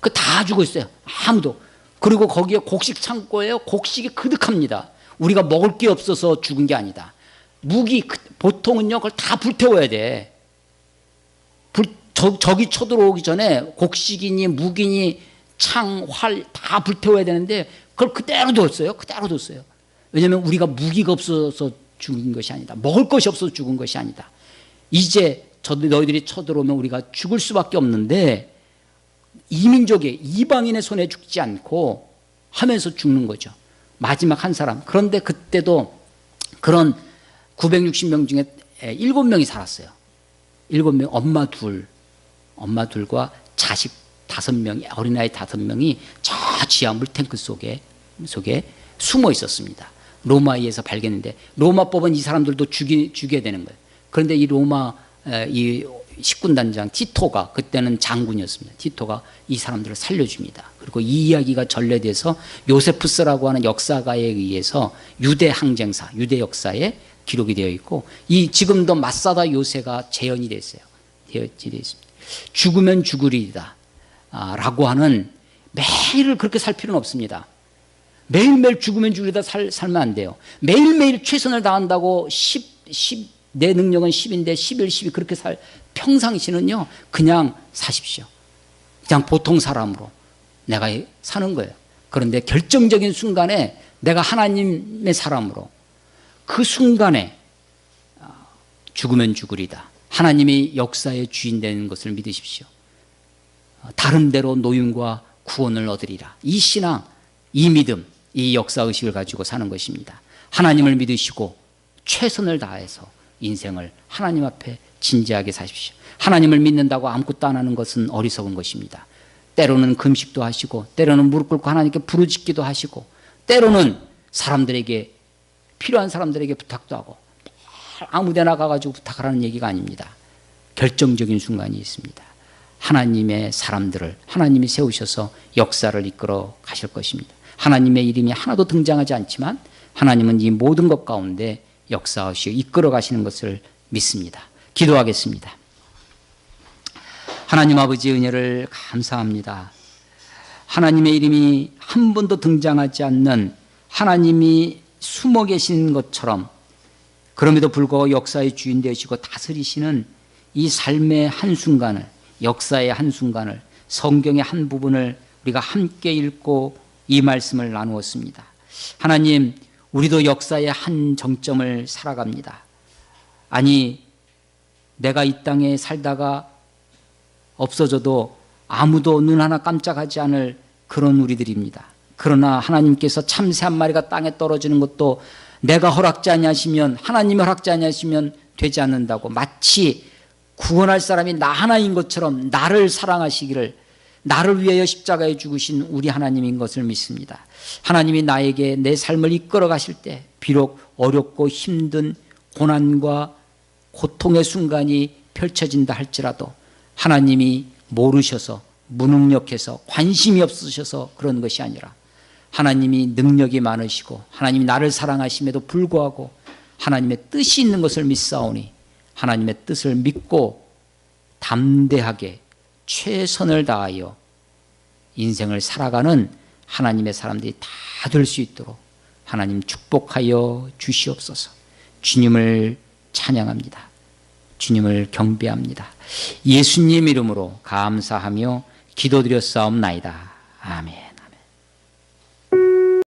A: 그 다 죽어 있어요. 아무도. 그리고 거기에 곡식 창고예요. 곡식이 그득합니다. 우리가 먹을 게 없어서 죽은 게 아니다. 무기, 보통은요, 그걸 다 불태워야 돼. 적이 쳐들어오기 전에 곡식이니 무기니 창, 활 다 불태워야 되는데 그걸 그대로 뒀어요. 그대로 뒀어요. 왜냐하면 우리가 무기가 없어서 죽은 것이 아니다. 먹을 것이 없어서 죽은 것이 아니다. 이제 너희들이 쳐들어오면 우리가 죽을 수밖에 없는데 이민족의 이방인의 손에 죽지 않고 하면서 죽는 거죠. 마지막 한 사람. 그런데 그때도 그런 960명 중에 7명이 살았어요. 7명, 엄마 둘과 자식 5명이, 어린아이 5명이 저 지하 물탱크 속에 숨어 있었습니다. 로마에서 발견했는데, 로마법은 이 사람들도 죽여야 되는 거예요. 그런데 이 로마 이 10군단장 티토가, 그때는 장군이었습니다. 티토가 이 사람들을 살려줍니다. 그리고 이 이야기가 전래돼서 요세푸스라고 하는 역사가에 의해서 유대 항쟁사, 유대 역사에 기록이 되어 있고, 지금도 마사다 요새가 재현이 됐어요. 되어 있습니다. 죽으면 죽으리이다 라고 하는, 매일을 그렇게 살 필요는 없습니다. 매일매일 죽으면 죽으리다 살면 안 돼요. 매일매일 최선을 다한다고 내 능력은 10인데 11, 12 그렇게 평상시는요, 그냥 사십시오. 그냥 보통 사람으로 내가 사는 거예요. 그런데 결정적인 순간에 내가 하나님의 사람으로, 그 순간에 죽으면 죽으리다. 하나님이 역사의 주인 되는 것을 믿으십시오. 다른 데로 노임과 구원을 얻으리라. 이 신앙, 이 믿음, 이 역사의식을 가지고 사는 것입니다. 하나님을 믿으시고 최선을 다해서 인생을 하나님 앞에 진지하게 사십시오. 하나님을 믿는다고 아무것도 안 하는 것은 어리석은 것입니다. 때로는 금식도 하시고, 때로는 무릎 꿇고 하나님께 부르짖기도 하시고, 때로는 사람들에게, 필요한 사람들에게 부탁도 하고, 아무데나 가가지고 부탁하라는 얘기가 아닙니다. 결정적인 순간이 있습니다. 하나님의 사람들을 하나님이 세우셔서 역사를 이끌어 가실 것입니다. 하나님의 이름이 하나도 등장하지 않지만 하나님은 이 모든 것 가운데 역사하시고 이끌어 가시는 것을 믿습니다. 기도하겠습니다. 하나님 아버지의 은혜를 감사합니다. 하나님의 이름이 한 번도 등장하지 않는 하나님이 숨어 계신 것처럼 그럼에도 불구하고 역사의 주인 되시고 다스리시는 이 삶의 한순간을, 역사의 한순간을, 성경의 한 부분을 우리가 함께 읽고 이 말씀을 나누었습니다. 하나님, 우리도 역사의 한 정점을 살아갑니다. 아니, 내가 이 땅에 살다가 없어져도 아무도 눈 하나 깜짝하지 않을 그런 우리들입니다. 그러나 하나님께서 참새 한 마리가 땅에 떨어지는 것도 내가 허락지 아니하시면, 하나님이 허락지 아니하시면 되지 않는다고, 마치 구원할 사람이 나 하나인 것처럼 나를 사랑하시기를, 나를 위하여 십자가에 죽으신 우리 하나님인 것을 믿습니다. 하나님이 나에게 내 삶을 이끌어 가실 때 비록 어렵고 힘든 고난과 고통의 순간이 펼쳐진다 할지라도 하나님이 모르셔서, 무능력해서, 관심이 없으셔서 그런 것이 아니라 하나님이 능력이 많으시고 하나님이 나를 사랑하심에도 불구하고 하나님의 뜻이 있는 것을 믿사오니 하나님의 뜻을 믿고 담대하게 최선을 다하여 인생을 살아가는 하나님의 사람들이 다 될 수 있도록 하나님 축복하여 주시옵소서. 주님을 찬양합니다. 주님을 경배합니다. 예수님 이름으로 감사하며 기도드렸사옵나이다. 아멘.